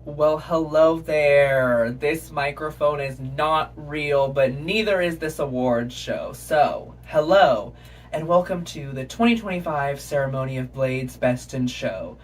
Well, hello there. This microphone is not real, but neither is this awards show. So, hello, and welcome to the 2025 Ceremony of Blades Best in Show.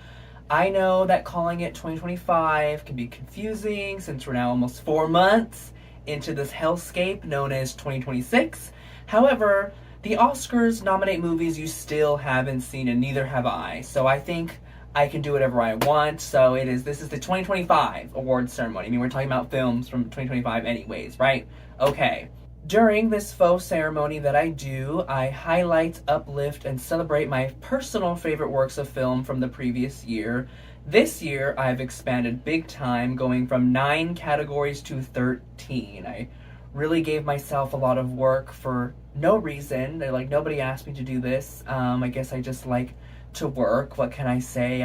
I know that calling it 2025 can be confusing since we're now almost 4 months into this hellscape known as 2026. However, the Oscars nominate movies you still haven't seen, and neither have I. So I think I can do whatever I want. So this is the 2025 awards ceremony. I mean, we're talking about films from 2025 anyways, right? Okay. During this faux ceremony that I do, I highlight, uplift, and celebrate my personal favorite works of film from the previous year. This year, I've expanded big time, going from 9 categories to 13. I really gave myself a lot of work for no reason. Nobody asked me to do this. I guess I just like to work. What can I say?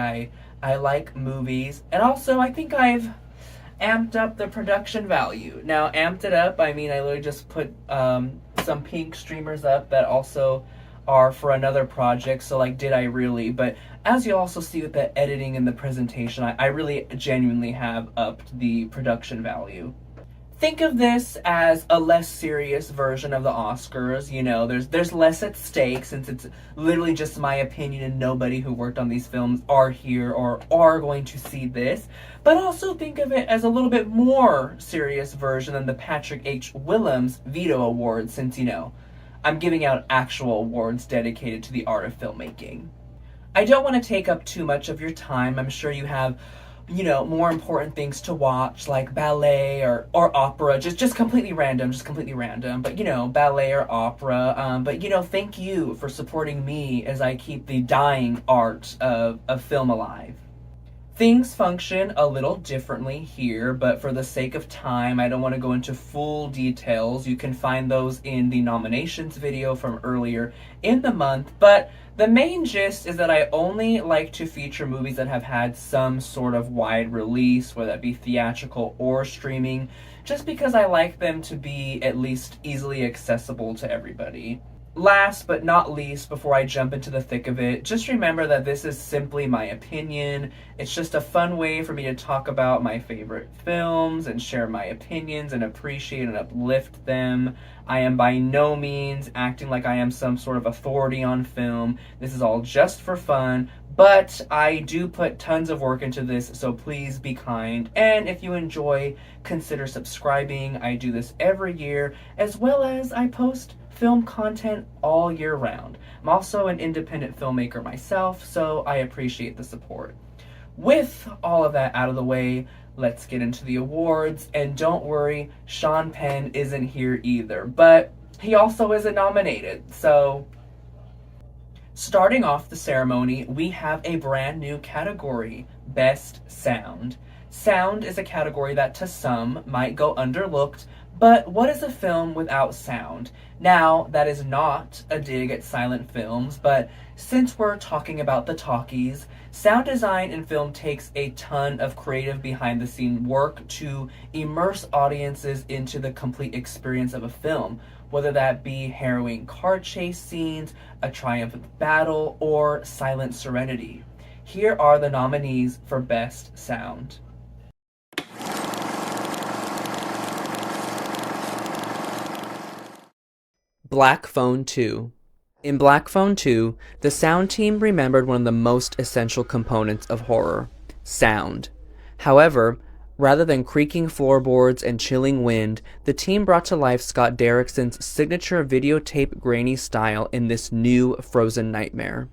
I like movies, and also I think I've amped up the production value. Now, amped it up, I mean I literally just put some pink streamers up that also are for another project. So did I really? But as you also see with the editing and the presentation, I really genuinely have upped the production value. Think of this as a less serious version of the Oscars. You know, there's less at stake since it's literally just my opinion and nobody who worked on these films are here or are going to see this. But also think of it as a little bit more serious version than the Patrick H. Willems Veto Award, since I'm giving out actual awards dedicated to the art of filmmaking. I don't want to take up too much of your time. I'm sure you have more important things to watch, like ballet or opera, just completely random, but ballet or opera. But thank you for supporting me as I keep the dying art of film alive. Things function a little differently here, but for the sake of time, I don't want to go into full details. You can find those in the nominations video from earlier in the month, but the main gist is that I only like to feature movies that have had some sort of wide release, whether that be theatrical or streaming, just because I like them to be at least easily accessible to everybody. Last but not least, before I jump into the thick of it, just remember that this is simply my opinion. It's just a fun way for me to talk about my favorite films and share my opinions and appreciate and uplift them. I am by no means acting like I am some sort of authority on film. This is all just for fun, but I do put tons of work into this, so please be kind. And if you enjoy, consider subscribing. I do this every year, as well as I post film content all year round. I'm also an independent filmmaker myself, so I appreciate the support. With all of that out of the way, let's get into the awards. And don't worry, Sean Penn isn't here either, but he also isn't nominated. So, starting off the ceremony, we have a brand new category, Best Sound. Sound is a category that to some might go underlooked, but what is a film without sound? Now, that is not a dig at silent films, but since we're talking about the talkies, sound design in film takes a ton of creative behind-the-scene work to immerse audiences into the complete experience of a film, whether that be harrowing car chase scenes, a triumphant battle, or silent serenity. Here are the nominees for Best Sound. Black Phone 2. In Black Phone 2, the sound team remembered one of the most essential components of horror, sound. However, rather than creaking floorboards and chilling wind, the team brought to life Scott Derrickson's signature videotape grainy style in this new Frozen nightmare.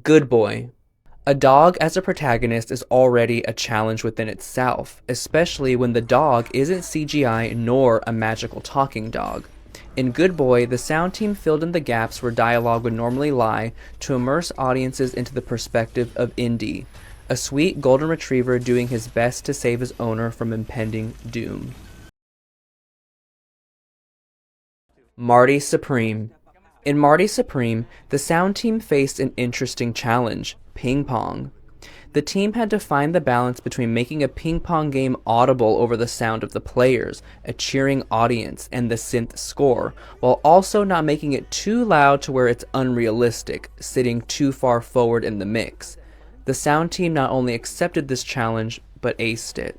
Good Boy. A dog as a protagonist is already a challenge within itself, especially when the dog isn't CGI nor a magical talking dog. In Good Boy, the sound team filled in the gaps where dialogue would normally lie to immerse audiences into the perspective of Indy, a sweet golden retriever doing his best to save his owner from impending doom. Marty Supreme. In Marty Supreme, the sound team faced an interesting challenge, ping pong. The team had to find the balance between making a ping pong game audible over the sound of the players, a cheering audience, and the synth score, while also not making it too loud to where it's unrealistic, sitting too far forward in the mix. The sound team not only accepted this challenge, but aced it.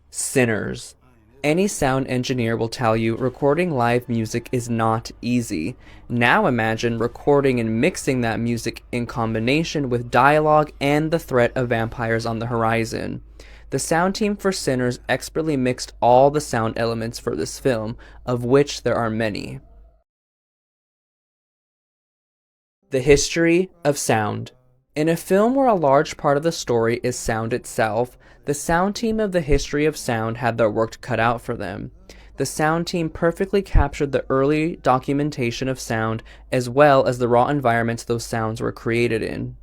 Sinners. Any sound engineer will tell you recording live music is not easy. Now imagine recording and mixing that music in combination with dialogue and the threat of vampires on the horizon. The sound team for Sinners expertly mixed all the sound elements for this film, of which there are many. The history of sound. In a film where a large part of the story is sound itself, the sound team of The History of Sound had their work cut out for them. The sound team perfectly captured the early documentation of sound as well as the raw environments those sounds were created in.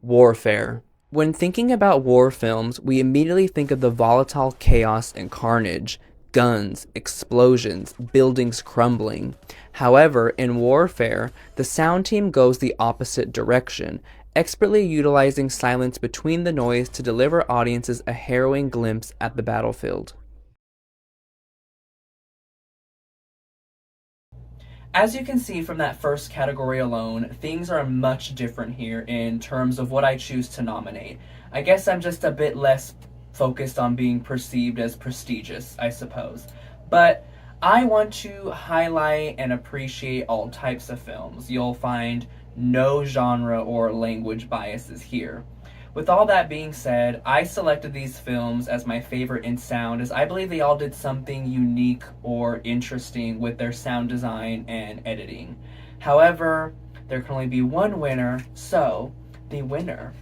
Warfare. When thinking about war films, we immediately think of the volatile chaos and carnage. Guns, explosions, buildings crumbling. However, in Warfare, the sound team goes the opposite direction, expertly utilizing silence between the noise to deliver audiences a harrowing glimpse at the battlefield. As you can see from that first category alone, things are much different here in terms of what I choose to nominate. I guess I'm just a bit less focused on being perceived as prestigious, I suppose. But I want to highlight and appreciate all types of films. You'll find no genre or language biases here. With all that being said, I selected these films as my favorite in sound as I believe they all did something unique or interesting with their sound design and editing. However, there can only be one winner, so the winner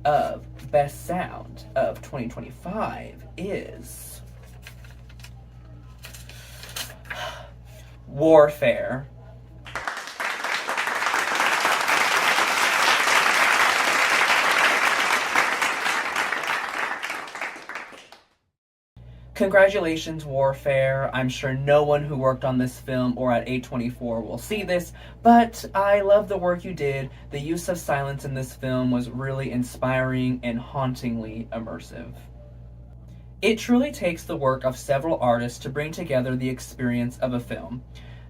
of Best Sound of 2025 is Warfare. Congratulations, Warfare. I'm sure no one who worked on this film or at A24 will see this, but I love the work you did. The use of silence in this film was really inspiring and hauntingly immersive. It truly takes the work of several artists to bring together the experience of a film.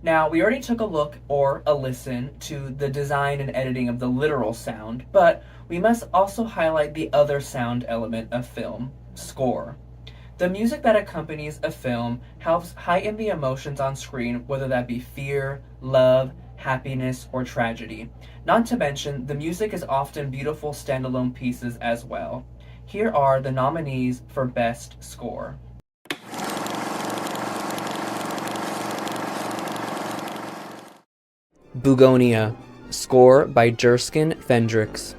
Now, we already took a look or a listen to the design and editing of the literal sound, but we must also highlight the other sound element of film, score. The music that accompanies a film helps heighten the emotions on screen, whether that be fear, love, happiness, or tragedy. Not to mention, the music is often beautiful standalone pieces as well. Here are the nominees for Best Score. Bugonia, score by Jerskin Fendrix.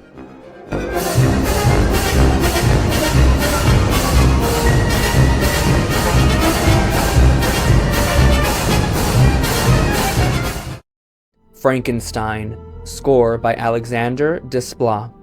Frankenstein, score by Alexander Desplat.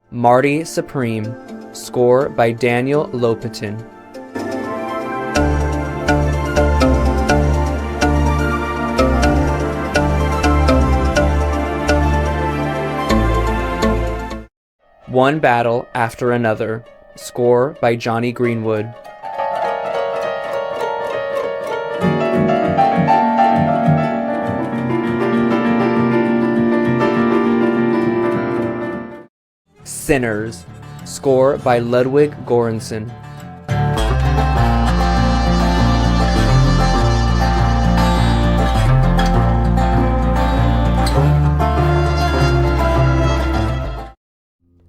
Marty Supreme, score by Daniel Lopatin. One Battle After Another, score by Johnny Greenwood. Sinners, score by Ludwig Göransson.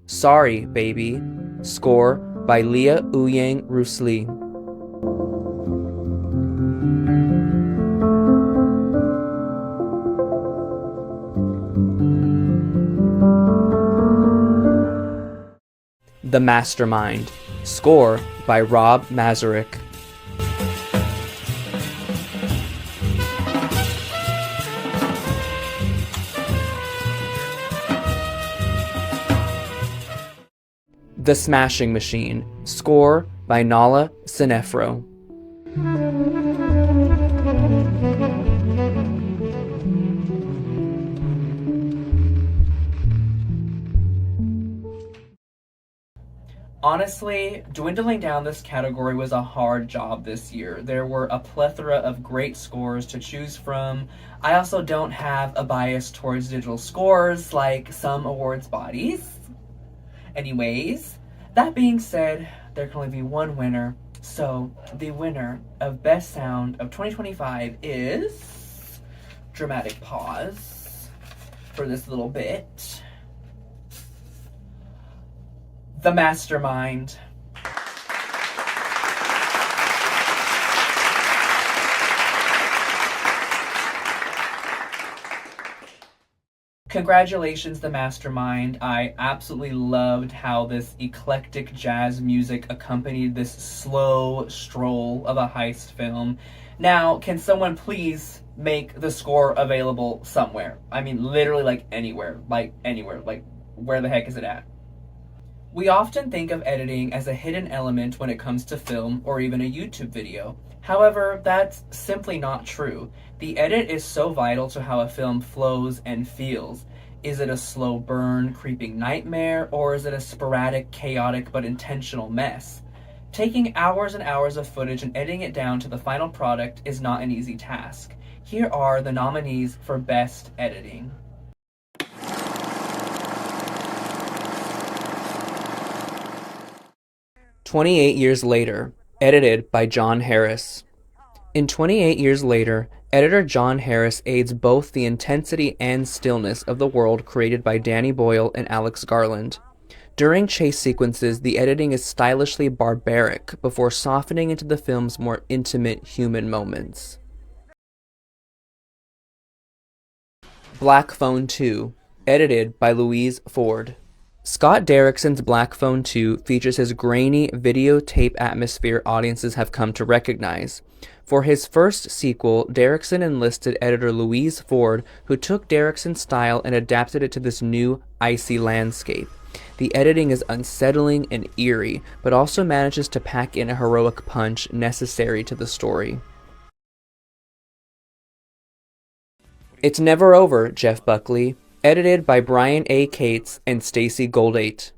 Sorry, Baby, score by Leah Ouyang Rousselet. The Mastermind, score by Rob Mazurek. The Smashing Machine, score by Nala Sinefro. Honestly, dwindling down this category was a hard job this year. There were a plethora of great scores to choose from. I also don't have a bias towards digital scores like some awards bodies. Anyways, that being said, there can only be one winner. So, the winner of Best Sound of 2025 is... Dramatic pause for this little bit. The Mastermind. Congratulations, The Mastermind. I absolutely loved how this eclectic jazz music accompanied this slow stroll of a heist film. Now, can someone please make the score available somewhere? I mean, literally, like anywhere. Like, where the heck is it at? We often think of editing as a hidden element when it comes to film or even a YouTube video. However, that's simply not true. The edit is so vital to how a film flows and feels. Is it a slow burn, creeping nightmare, or is it a sporadic, chaotic, but intentional mess? Taking hours and hours of footage and editing it down to the final product is not an easy task. Here are the nominees for Best Editing. "28 Years Later", edited by John Harris. In 28 Years Later, editor John Harris aids both the intensity and stillness of the world created by Danny Boyle and Alex Garland. During chase sequences, the editing is stylishly barbaric before softening into the film's more intimate human moments. Black Phone 2, edited by Louise Ford. Scott Derrickson's Black Phone 2 features his grainy videotape atmosphere audiences have come to recognize. For his first sequel, Derrickson enlisted editor Louise Ford, who took Derrickson's style and adapted it to this new, icy landscape. The editing is unsettling and eerie, but also manages to pack in a heroic punch necessary to the story. It's Never Over, Jeff Buckley, edited by Brian A. Cates and Stacy Goldate.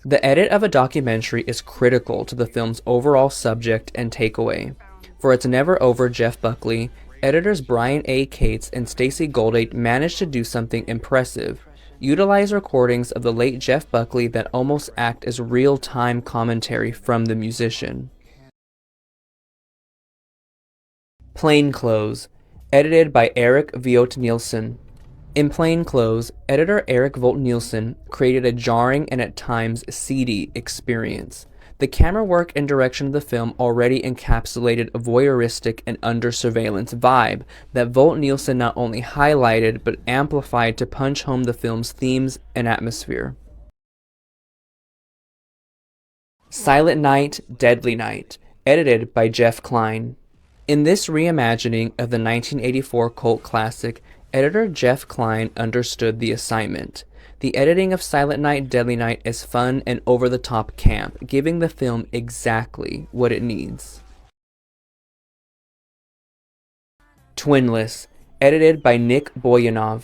The edit of a documentary is critical to the film's overall subject and takeaway. For It's Never Over, Jeff Buckley, editors Brian A. Cates and Stacy Goldate managed to do something impressive. Utilize recordings of the late Jeff Buckley that almost act as real-time commentary from the musician. Plainclothes, edited by Eric Vogt Nielsen. In Plainclothes, editor Eric Vogt Nielsen created a jarring and at times seedy experience. The camera work and direction of the film already encapsulated a voyeuristic and under-surveillance vibe that Vogt Nielsen not only highlighted but amplified to punch home the film's themes and atmosphere. Silent Night, Deadly Night, edited by Jeff Klein. In this reimagining of the 1984 cult classic, editor Jeff Klein understood the assignment. The editing of Silent Night, Deadly Night is fun and over-the-top camp, giving the film exactly what it needs. Twinless, edited by Nick Boyanov.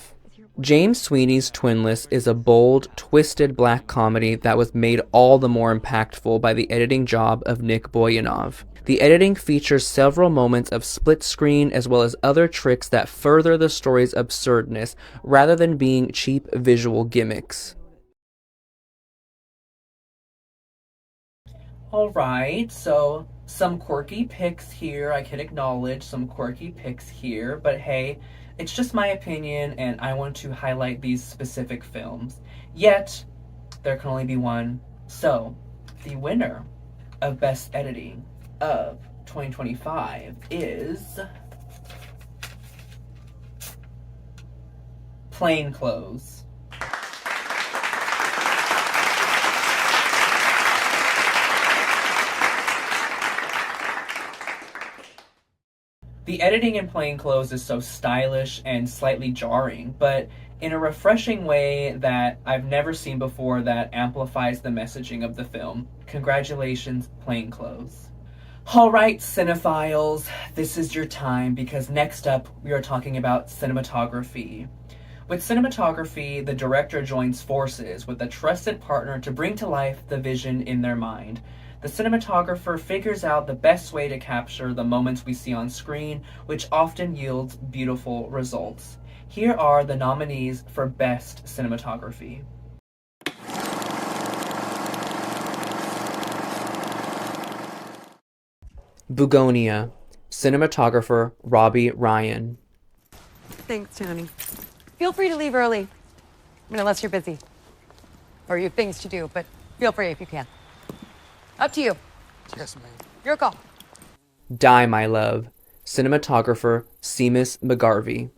James Sweeney's Twinless is a bold, twisted black comedy that was made all the more impactful by the editing job of Nick Boyanov. The editing features several moments of split screen as well as other tricks that further the story's absurdness rather than being cheap visual gimmicks. Alright, so some quirky picks here. I can acknowledge some quirky picks here, but hey, it's just my opinion and I want to highlight these specific films. Yet, there can only be one. So, the winner of Best Editing of 2025 is Plainclothes. The editing in Plainclothes is so stylish and slightly jarring, but in a refreshing way that I've never seen before that amplifies the messaging of the film. Congratulations, Plainclothes. Alright, cinephiles, this is your time because next up we are talking about cinematography. With cinematography, the director joins forces with a trusted partner to bring to life the vision in their mind. The cinematographer figures out the best way to capture the moments we see on screen, which often yields beautiful results. Here are the nominees for Best Cinematography. Bugonia, cinematographer Robbie Ryan. Thanks, Tony. Feel free to leave early. I mean, unless you're busy. Or you have things to do, but feel free if you can. Up to you. Yes, ma'am. Your call. Die, My Love, cinematographer Seamus McGarvey.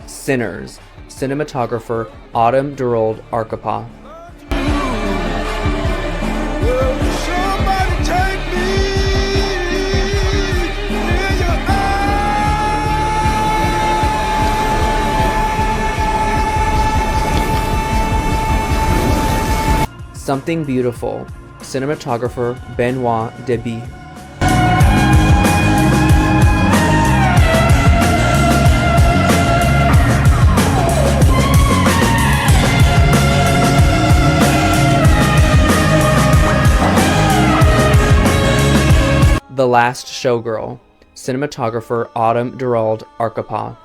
Sinners, cinematographer Autumn Durold Arkapaw. Something Beautiful, cinematographer Benoit Deby. The Last Showgirl, cinematographer Autumn Durold Arkapaw.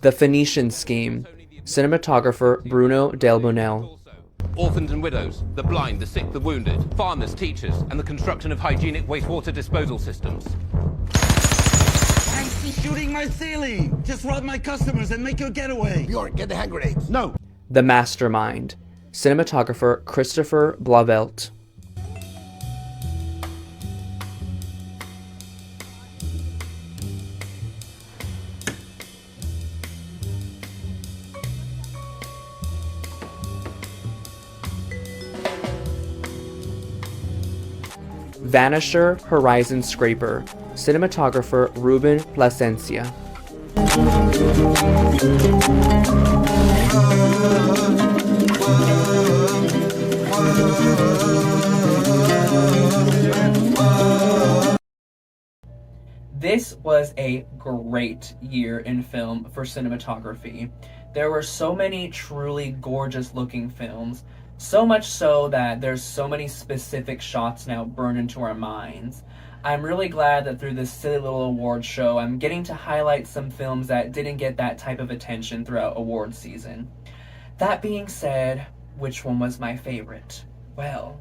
The Phoenician Scheme, cinematographer Bruno Delbonnel. Orphans and widows, the blind, the sick, the wounded, farmers, teachers, and the construction of hygienic wastewater disposal systems. Thanks shooting my ceiling! Just rob my customers and make your getaway! Bjorn, get the hand grenades. No! The Mastermind, cinematographer Christopher Blavelt. Vanisher Horizon Scraper, cinematographer Ruben Plasencia. This was a great year in film for cinematography. There were so many truly gorgeous looking films, so much so that there's so many specific shots now burned into our minds. I'm really glad that through this silly little award show, I'm getting to highlight some films that didn't get that type of attention throughout award season. That being said, which one was my favorite? Well,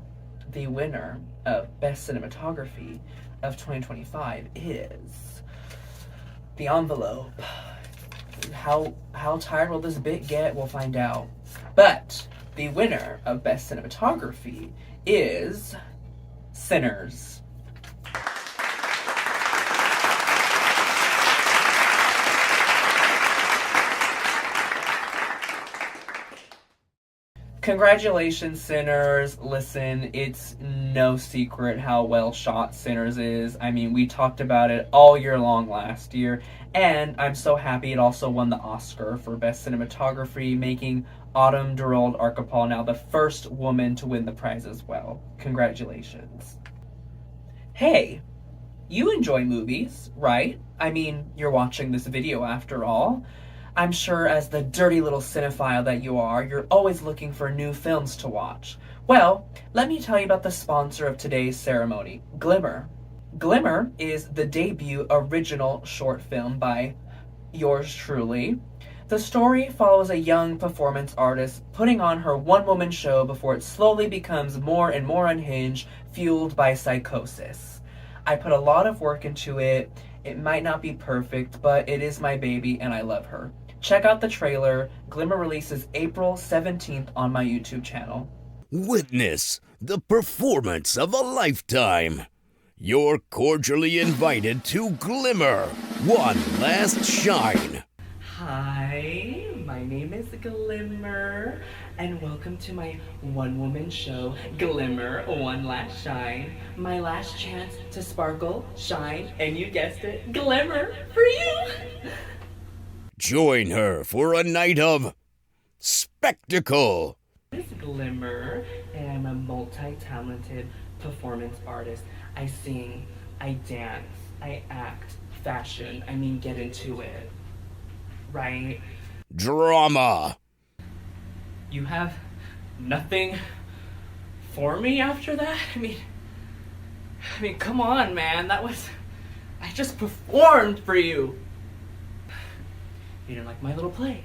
the winner of Best Cinematography of 2025 is The Envelope. How tired will this bit get? We'll find out. But the winner of Best Cinematography is Sinners. Congratulations, Sinners. Listen, it's no secret how well shot Sinners is. I mean, we talked about it all year long last year, and I'm so happy it also won the Oscar for Best Cinematography, making Autumn Durold Arkapaw now the first woman to win the prize as well. Congratulations. Hey, you enjoy movies, right? I mean, you're watching this video after all. I'm sure as the dirty little cinephile that you are, you're always looking for new films to watch. Well, let me tell you about the sponsor of today's ceremony, Glimmer. Glimmer is the debut original short film by yours truly. The story follows a young performance artist putting on her one-woman show before it slowly becomes more and more unhinged, fueled by psychosis. I put a lot of work into it. It might not be perfect, but it is my baby and I love her. Check out the trailer. Glimmer releases April 17th on my YouTube channel. Witness the performance of a lifetime. You're cordially invited to Glimmer. One last shine. Hi, my name is Glimmer, and welcome to my one-woman show, Glimmer One Last Shine. My last chance to sparkle, shine, and you guessed it, glimmer for you! Join her for a night of spectacle. This is Glimmer, and I'm a multi-talented performance artist. I sing, I dance, I act, fashion, get into it. Right? Drama. You have nothing for me after that? I mean, come on, man. I just performed for you. You didn't like my little play.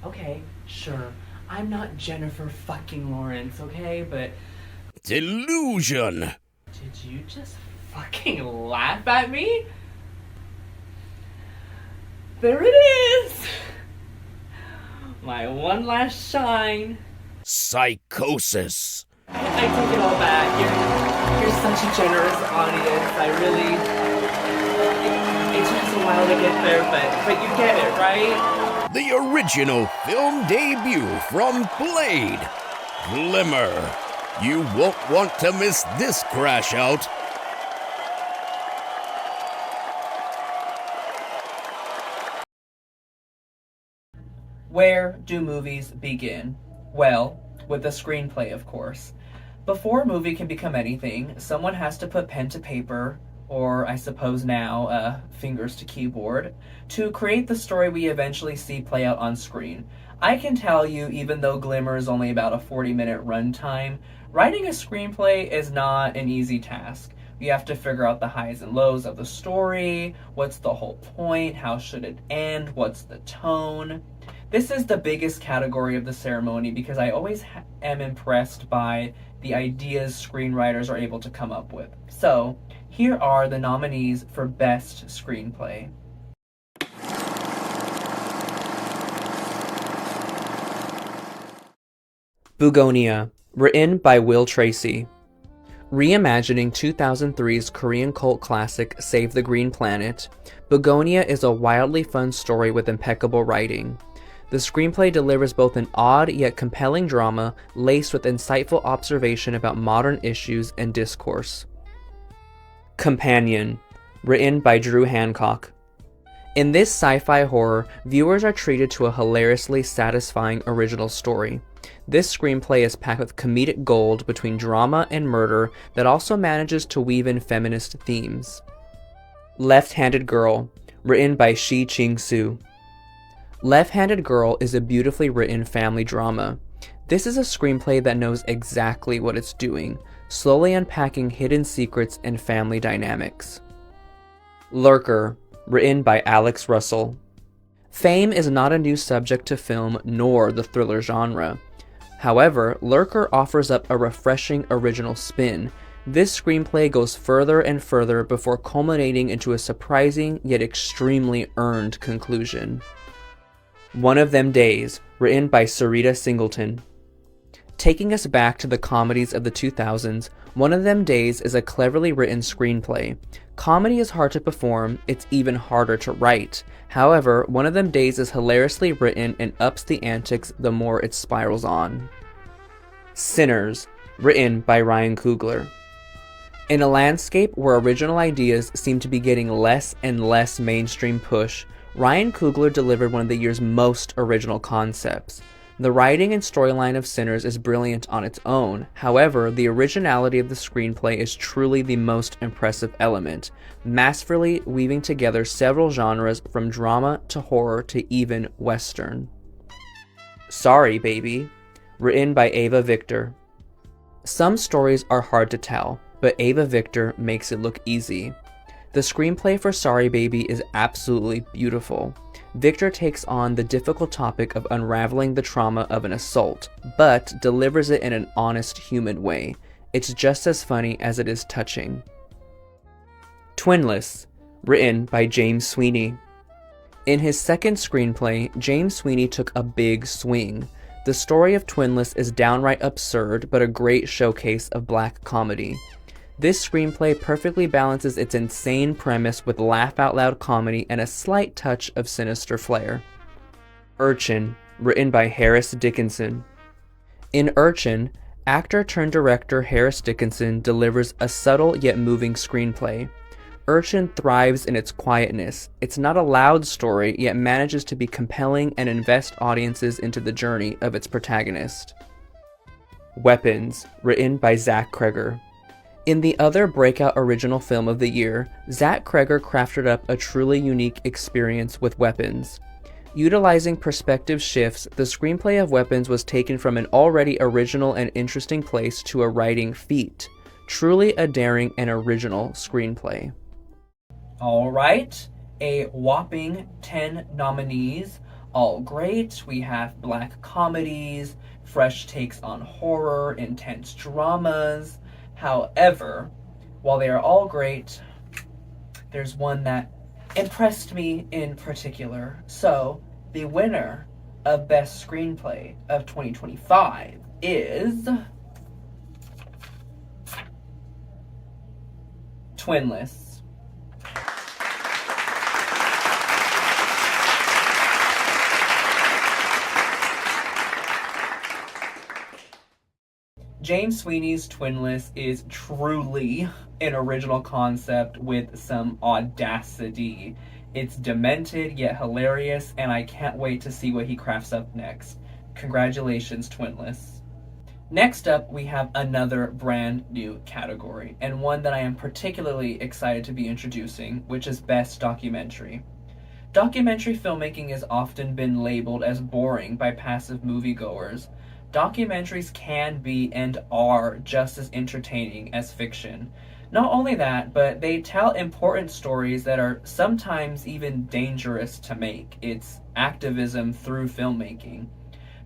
Okay, sure. I'm not Jennifer fucking Lawrence, okay? But Delusion. did you just fucking laugh at me? There it is! My one last shine. Psychosis. I take it all back. You're such a generous audience. It took us a while to get there, but you get it, right? The original film debut from Blade. Glimmer. You won't want to miss this crash out. Where do movies begin? Well, with the screenplay, of course. Before a movie can become anything, someone has to put pen to paper, or I suppose now, fingers to keyboard, to create the story we eventually see play out on screen. I can tell you, even though Glimmer is only about a 40-minute runtime, writing a screenplay is not an easy task. You have to figure out the highs and lows of the story, what's the whole point, how should it end, what's the tone. This is the biggest category of the ceremony because I always am impressed by the ideas screenwriters are able to come up with. So, here are the nominees for Best Screenplay. Bugonia, written by Will Tracy. Reimagining 2003's Korean cult classic Save the Green Planet, Bugonia is a wildly fun story with impeccable writing. The screenplay delivers both an odd yet compelling drama laced with insightful observation about modern issues and discourse. Companion, written by Drew Hancock. In this sci-fi horror, viewers are treated to a hilariously satisfying original story. This screenplay is packed with comedic gold between drama and murder that also manages to weave in feminist themes. Left-Handed Girl, written by Shi Ching-soo. Left-Handed Girl is a beautifully written family drama. This is a screenplay that knows exactly what it's doing, slowly unpacking hidden secrets and family dynamics. Lurker, written by Alex Russell. Fame is not a new subject to film nor the thriller genre. However, Lurker offers up a refreshing original spin. This screenplay goes further and further before culminating into a surprising yet extremely earned conclusion. One of Them Days, written by Sarita Singleton. Taking us back to the comedies of the 2000s, One of Them Days is a cleverly written screenplay. Comedy is hard to perform, it's even harder to write. However, One of Them Days is hilariously written and ups the antics the more it spirals on. Sinners, written by Ryan Coogler. In a landscape where original ideas seem to be getting less and less mainstream push, Ryan Coogler delivered one of the year's most original concepts. The writing and storyline of Sinners is brilliant on its own. However, the originality of the screenplay is truly the most impressive element, masterfully weaving together several genres from drama to horror to even Western. Sorry Baby, written by Ava Victor. Some stories are hard to tell, but Ava Victor makes it look easy. The screenplay for Sorry Baby is absolutely beautiful. Victor takes on the difficult topic of unraveling the trauma of an assault, but delivers it in an honest human way. It's just as funny as it is touching. Twinless, written by James Sweeney. In his second screenplay, James Sweeney took a big swing. The story of Twinless is downright absurd, but a great showcase of black comedy. This screenplay perfectly balances its insane premise with laugh-out-loud comedy and a slight touch of sinister flair. Urchin, written by Harris Dickinson. In Urchin, actor-turned-director Harris Dickinson delivers a subtle yet moving screenplay. Urchin thrives in its quietness. It's not a loud story, yet manages to be compelling and invest audiences into the journey of its protagonist. Weapons, written by Zach Kreger. In the other breakout original film of the year, Zach Kreger crafted up a truly unique experience with Weapons. Utilizing perspective shifts, the screenplay of Weapons was taken from an already original and interesting place to a writing feat. Truly a daring and original screenplay. All right, a whopping 10 nominees. All great. We have black comedies, fresh takes on horror, intense dramas. However, while they are all great, there's one that impressed me in particular. So, the winner of Best Screenplay of 2025 is Twinless. James Sweeney's Twinless is truly an original concept with some audacity. It's demented yet hilarious, and I can't wait to see what he crafts up next. Congratulations, Twinless. Next up, we have another brand new category, and one that I am particularly excited to be introducing, which is Best Documentary. Documentary filmmaking has often been labeled as boring by passive moviegoers. Documentaries can be and are just as entertaining as fiction. Not only that, but they tell important stories that are sometimes even dangerous to make. It's activism through filmmaking.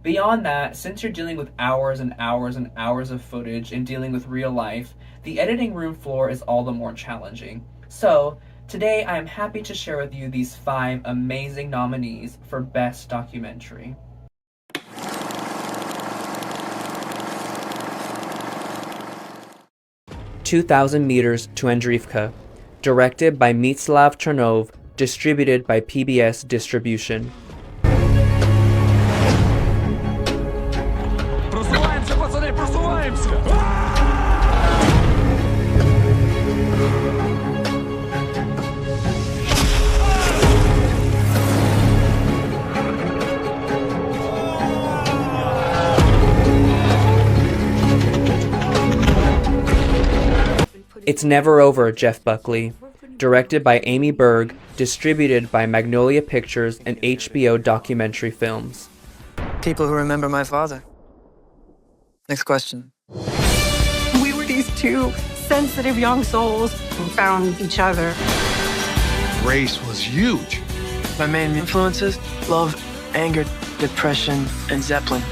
Beyond that, since you're dealing with hours and hours and hours of footage and dealing with real life, the editing room floor is all the more challenging. So, today I am happy to share with you these 5 amazing nominees for Best Documentary. 2,000 Meters to Andriivka, directed by Mieczysław Chernov, distributed by PBS Distribution. Просуваемся, пацаны, просуваемся! It's Never Over, Jeff Buckley, directed by Amy Berg, distributed by Magnolia Pictures and HBO Documentary Films. People who remember my father. Next question. We were these 2 sensitive young souls who found each other. Race was huge. My main influences: love, anger, depression, and Zeppelin.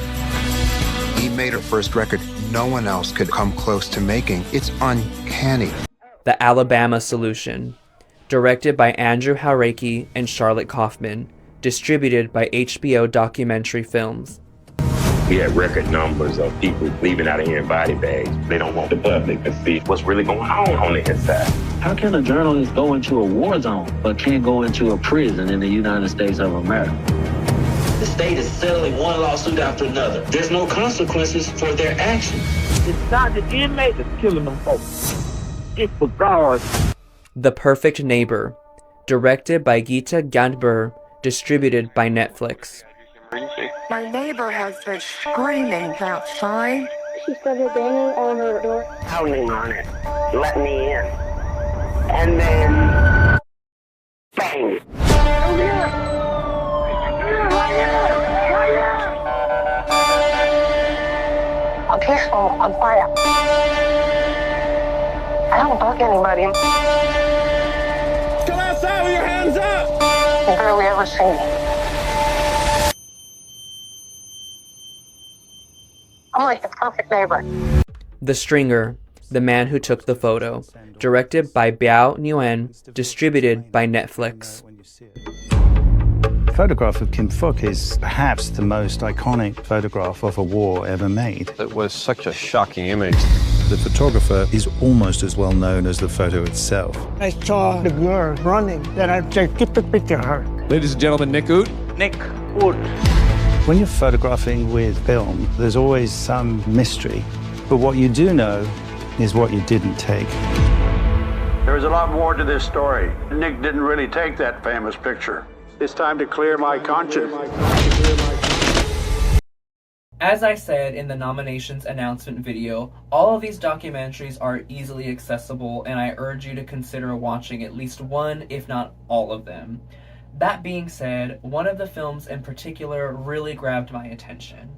He made her first record no one else could come close to making. It's uncanny. The Alabama Solution, directed by Andrew Haureki and Charlotte Kaufman, distributed by HBO Documentary Films. We had record numbers of people leaving out of here in body bags. They don't want the public to see what's really going on the inside. How can a journalist go into a war zone but can't go into a prison in the United States of America? The state is settling one lawsuit after another. There's no consequences for their actions. It's not the inmate that's killing them folks. It's the guards. The Perfect Neighbor, directed by Gita Gandbur, distributed by Netflix. My neighbor has been screaming outside. She started banging on her door. Pounding on it. Let me in. And then... bang. I'm peaceful. I'm quiet. I don't bug anybody. Come outside with your hands up! You barely ever see me. I'm like the perfect neighbor. The Stringer, The Man Who Took the Photo, directed by Biao Nguyen, distributed by Netflix. The photograph of Kim Phuc is perhaps the most iconic photograph of a war ever made. It was such a shocking image. The photographer is almost as well known as the photo itself. I saw the girl running, then I said, "Get the picture of her." Ladies and gentlemen, Nick Oot. Nick Oot. When you're photographing with film, there's always some mystery. But what you do know is what you didn't take. There is a lot more to this story. Nick didn't really take that famous picture. It's time to clear my conscience. As I said in the nominations announcement video, all of these documentaries are easily accessible, and I urge you to consider watching at least one, if not all of them. That being said, one of the films in particular really grabbed my attention.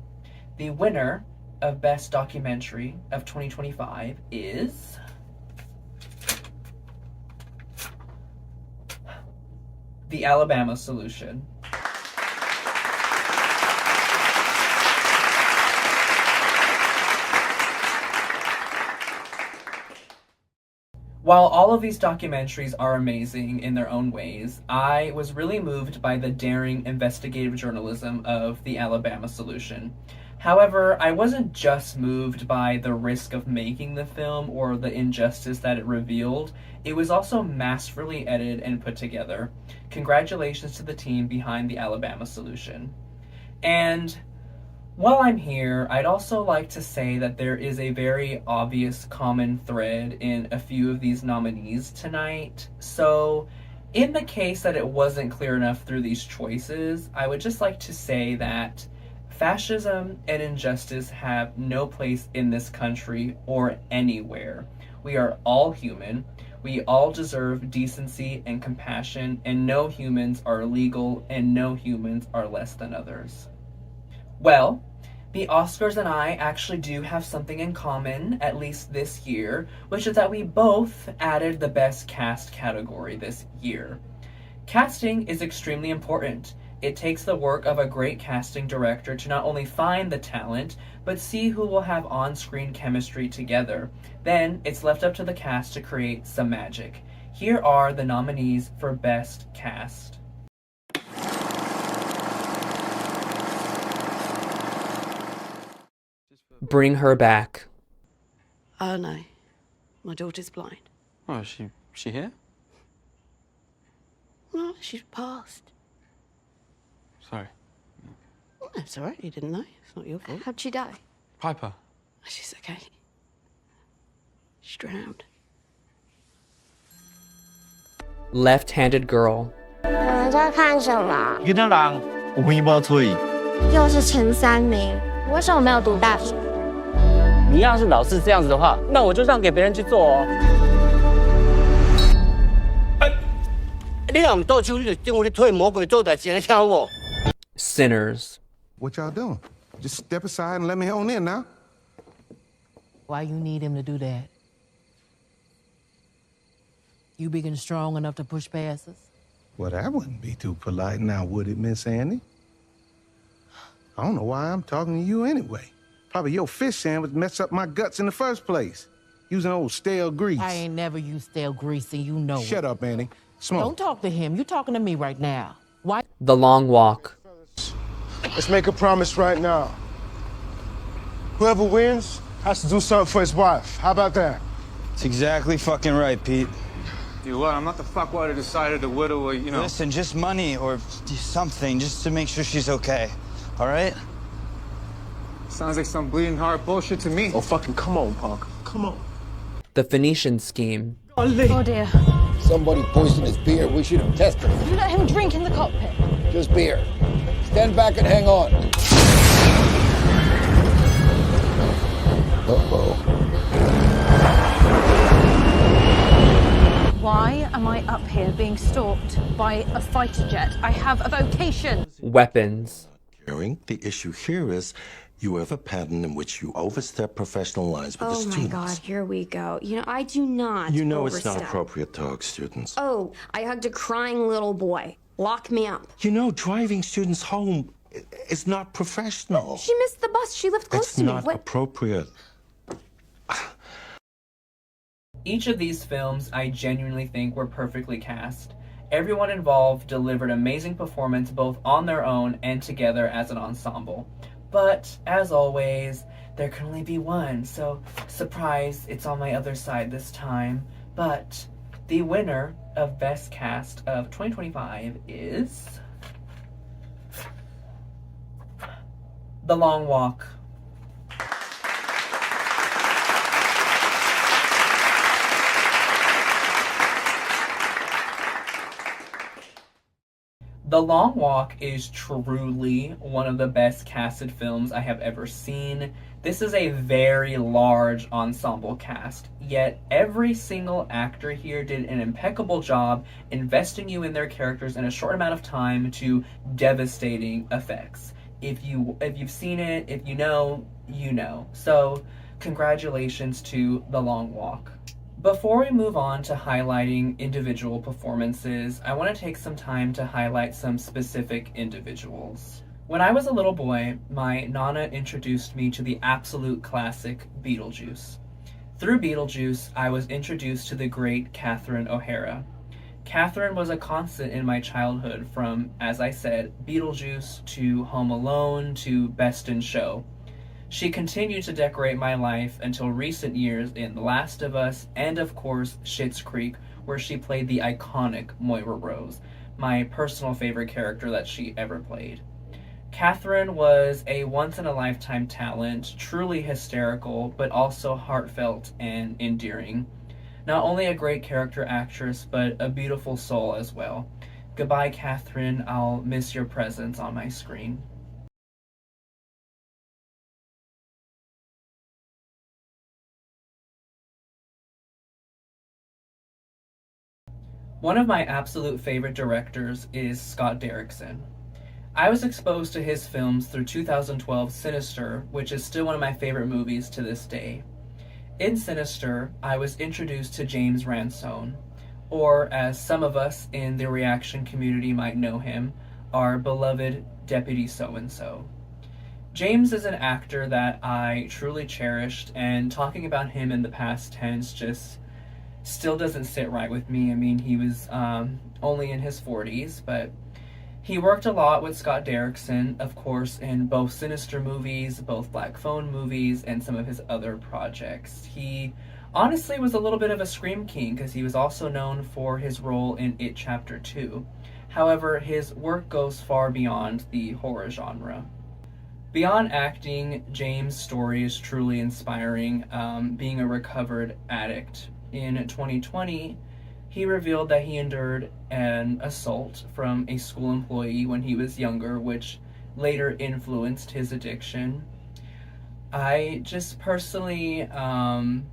The winner of Best Documentary of 2025 is The Alabama Solution. While all of these documentaries are amazing in their own ways, I was really moved by the daring investigative journalism of The Alabama Solution. However, I wasn't just moved by the risk of making the film or the injustice that it revealed. It was also masterfully edited and put together. Congratulations to the team behind The Alabama Solution. And while I'm here, I'd also like to say that there is a very obvious common thread in a few of these nominees tonight. So, in the case that it wasn't clear enough through these choices, I would just like to say that fascism and injustice have no place in this country or anywhere. We are all human. We all deserve decency and compassion, and no humans are illegal, and no humans are less than others. Well, the Oscars and I actually do have something in common, at least this year, which is that we both added the Best Cast category this year. Casting is extremely important. It takes the work of a great casting director to not only find the talent, but see who will have on-screen chemistry together. Then, it's left up to the cast to create some magic. Here are the nominees for Best Cast. Bring Her Back. Oh no, my daughter's blind. Oh, is she here? No, she's passed. Sorry. Oh, that's all right, you didn't know. It's not your fault. How'd she die? Piper. She's okay. She's drowned. Left-Handed Girl. 你在看什么？见到人有耳膜吹。又是陈三明，你为什么没有读大学？你要是老是这样子的话，那我就让给别人去做哦。你若唔到手，你就政府咧推魔鬼做代志，你听我。Sinners. What y'all doing? Just step aside and let me on in now. Why you need him to do that? You big and strong enough to push past us? Well, that wouldn't be too polite now, would it, Miss Annie? I don't know why I'm talking to you anyway. Probably your fish sandwich messed up my guts in the first place. Using old stale grease. I ain't never used stale grease, and you know Shut up, Annie. Smoke. Don't talk to him. You talking to me right now. Why? The Long Walk. Let's make a promise right now. Whoever wins has to do something for his wife. How about that? It's exactly fucking right, Pete. Dude, what? I'm not the fuckwad who decided to whittle or, you know. Listen, just money or something, just to make sure she's okay. All right? Sounds like some bleeding heart bullshit to me. Oh, fucking come on, punk. Come on. The Phoenician Scheme. Oh dear. Somebody poisoned his beer. We should have tested it. You let him drink in the cockpit. Just beer. Stand back and hang on. Uh-oh. Why am I up here being stalked by a fighter jet? I have a vocation. Weapons. The issue here is you have a pattern in which you overstep professional lines with the students. Oh my God, here we go. You know, I do not You know overstep. it's not appropriate to hug students. Oh, I hugged a crying little boy. Lock me up. You know, driving students home is not professional. She missed the bus. She lived close It's to me. not What? appropriate. Each of these films I genuinely think were perfectly cast. Everyone involved delivered amazing performance both on their own and together as an ensemble. But, as always, there can only be one, so surprise, it's on my other side this time. But the winner of Best Cast of 2025 is The Long Walk. The Long Walk is truly one of the best casted films I have ever seen. This is a very large ensemble cast, yet every single actor here did an impeccable job investing you in their characters in a short amount of time to devastating effects. If you've seen it, if you know, you know. So, congratulations to The Long Walk. Before we move on to highlighting individual performances, I want to take some time to highlight some specific individuals. When I was a little boy, my Nana introduced me to the absolute classic Beetlejuice. Through Beetlejuice, I was introduced to the great Catherine O'Hara. Catherine was a constant in my childhood from, as I said, Beetlejuice to Home Alone to Best in Show. She continued to decorate my life until recent years in The Last of Us and, of course, Schitt's Creek, where she played the iconic Moira Rose, my personal favorite character that she ever played. Catherine was a once-in-a-lifetime talent, truly hysterical, but also heartfelt and endearing. Not only a great character actress, but a beautiful soul as well. Goodbye, Catherine. I'll miss your presence on my screen. One of my absolute favorite directors is Scott Derrickson. I was exposed to his films through 2012's Sinister, which is still one of my favorite movies to this day. In Sinister, I was introduced to James Ransone, or as some of us in the reaction community might know him, our beloved Deputy So-and-so. James is an actor that I truly cherished, and talking about him in the past tense just still doesn't sit right with me. I mean, he was only in his 40s, but he worked a lot with Scott Derrickson, of course, in both Sinister movies, both Black Phone movies, and some of his other projects. He honestly was a little bit of a scream king because he was also known for his role in It Chapter 2. However, his work goes far beyond the horror genre. Beyond acting, James' story is truly inspiring, being a recovered addict. In 2020, he revealed that he endured an assault from a school employee when he was younger, which later influenced his addiction. I just personally find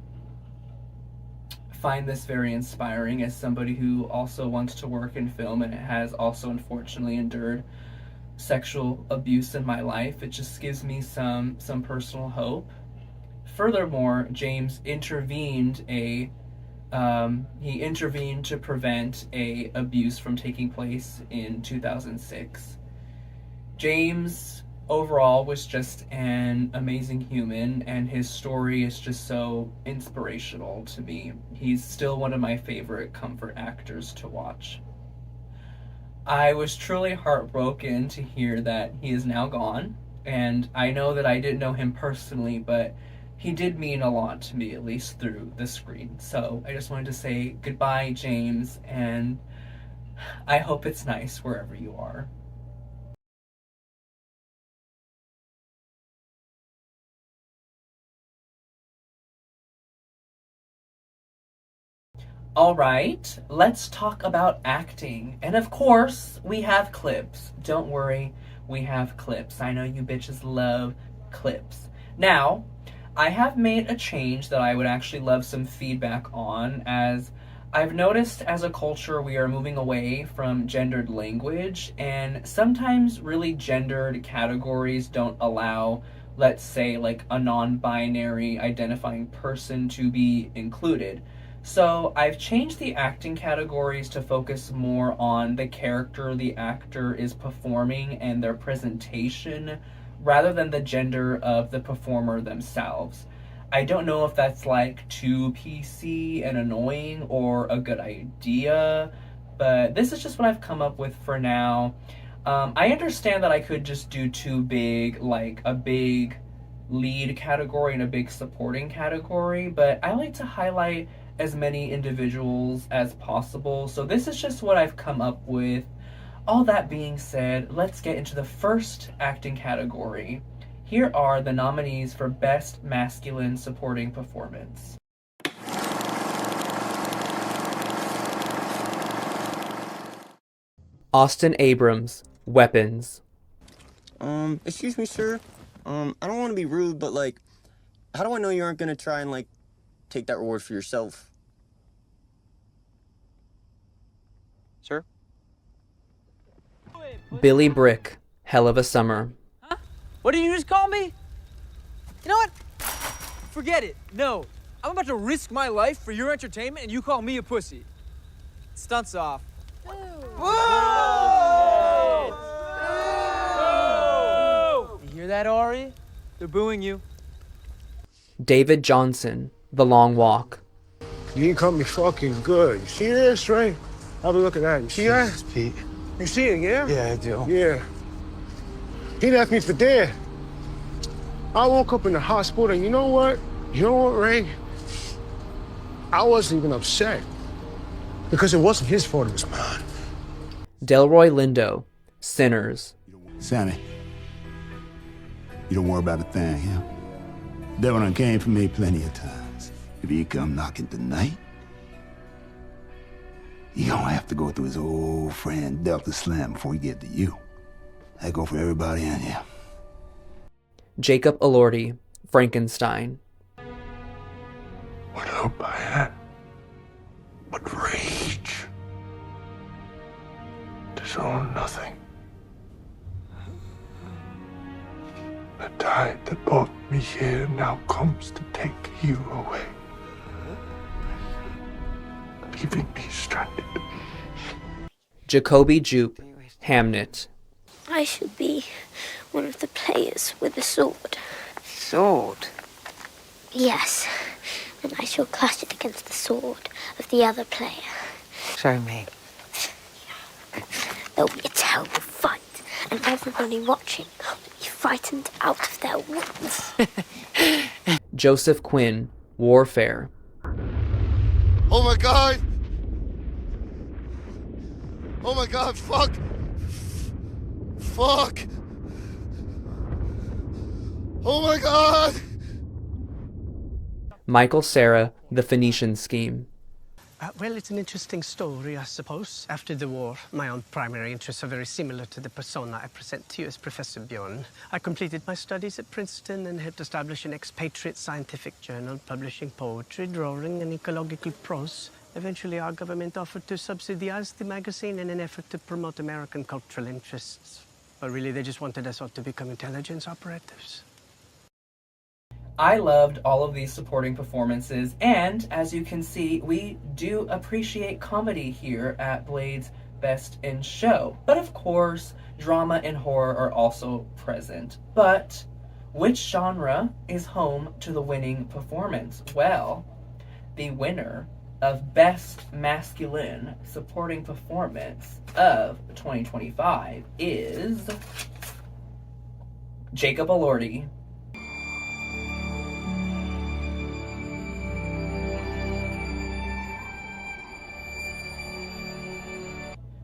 this very inspiring as somebody who also wants to work in film and has also unfortunately endured sexual abuse in my life. It just gives me some personal hope. Furthermore, James intervened to prevent a abuse from taking place in 2006. James overall was just an amazing human, and his story is just so inspirational to me. He's still one of my favorite comfort actors to watch. I was truly heartbroken to hear that he is now gone, and I know that I didn't know him personally, but he did mean a lot to me, at least through the screen. So I just wanted to say goodbye, James, and I hope it's nice wherever you are. Alright, let's talk about acting. And of course, we have clips. Don't worry, we have clips. I know you bitches love clips. Now, I have made a change that I would actually love some feedback on, as I've noticed as a culture we are moving away from gendered language, and sometimes really gendered categories don't allow, let's say, like a non-binary identifying person to be included. So I've changed the acting categories to focus more on the character the actor is performing and their presentation, rather than the gender of the performer themselves. I don't know if that's like too PC and annoying or a good idea, but this is just what I've come up with for now. I understand that I could just do too big, like a big lead category and a big supporting category, but I like to highlight as many individuals as possible, so this is just what I've come up with. All that being said, let's get into the first acting category. Here are the nominees for Best Masculine Supporting Performance. Austin Abrams, Weapons. Excuse me, sir. I don't want to be rude, but, like, how do I know you aren't gonna try and, like, take that reward for yourself? Sir? Billy Brick, Hell of a Summer. What did you just call me? You know what? Forget it. No. I'm about to risk my life for your entertainment and you call me a pussy. Stunts off. Whoa! You hear that, Ari? They're booing you. David Johnson, The Long Walk. You ain't coming fucking good. You see this, right? Have a look at that. You see that? Pete. You see it, yeah? Yeah, I do. Yeah. He left me for dead. I woke up in the hospital, and you know what? You know what, Ray? I wasn't even upset. Because it wasn't his fault, it was mine. Delroy Lindo, Sinners. Sammy, you don't worry about a thing, yeah? Devil done came for me plenty of times. If he come knocking tonight, he gonna have to go through his old friend Delta Slam before he get to you. I go for everybody in here. Jacob Elordi, Frankenstein. What hope I had, what rage. To own nothing. The tide that brought me here now comes to take you away, leaving me stranded. Jacoby Jupe, Hamnet. I should be one of the players with a sword. Sword? Yes, and I shall clash it against the sword of the other player. Show me. There'll be a terrible fight, and everybody watching will be frightened out of their wits. Joseph Quinn, Warfare. Oh my God! Oh my God, fuck! Fuck! Oh my God! Michael Cera, The Phoenician Scheme. Well, it's an interesting story, I suppose. After the war, my own primary interests are very similar to the persona I present to you as Professor Bjorn. I completed my studies at Princeton and helped establish an expatriate scientific journal publishing poetry, drawing, and ecological prose. Eventually, our government offered to subsidize the magazine in an effort to promote American cultural interests. But really, they just wanted us all to become intelligence operatives. I loved all of these supporting performances, and as you can see, we do appreciate comedy here at Blade's Best in Show. But of course, drama and horror are also present. But which genre is home to the winning performance? Well, the winner of Best Masculine Supporting Performance of 2025 is Jacob Elordi.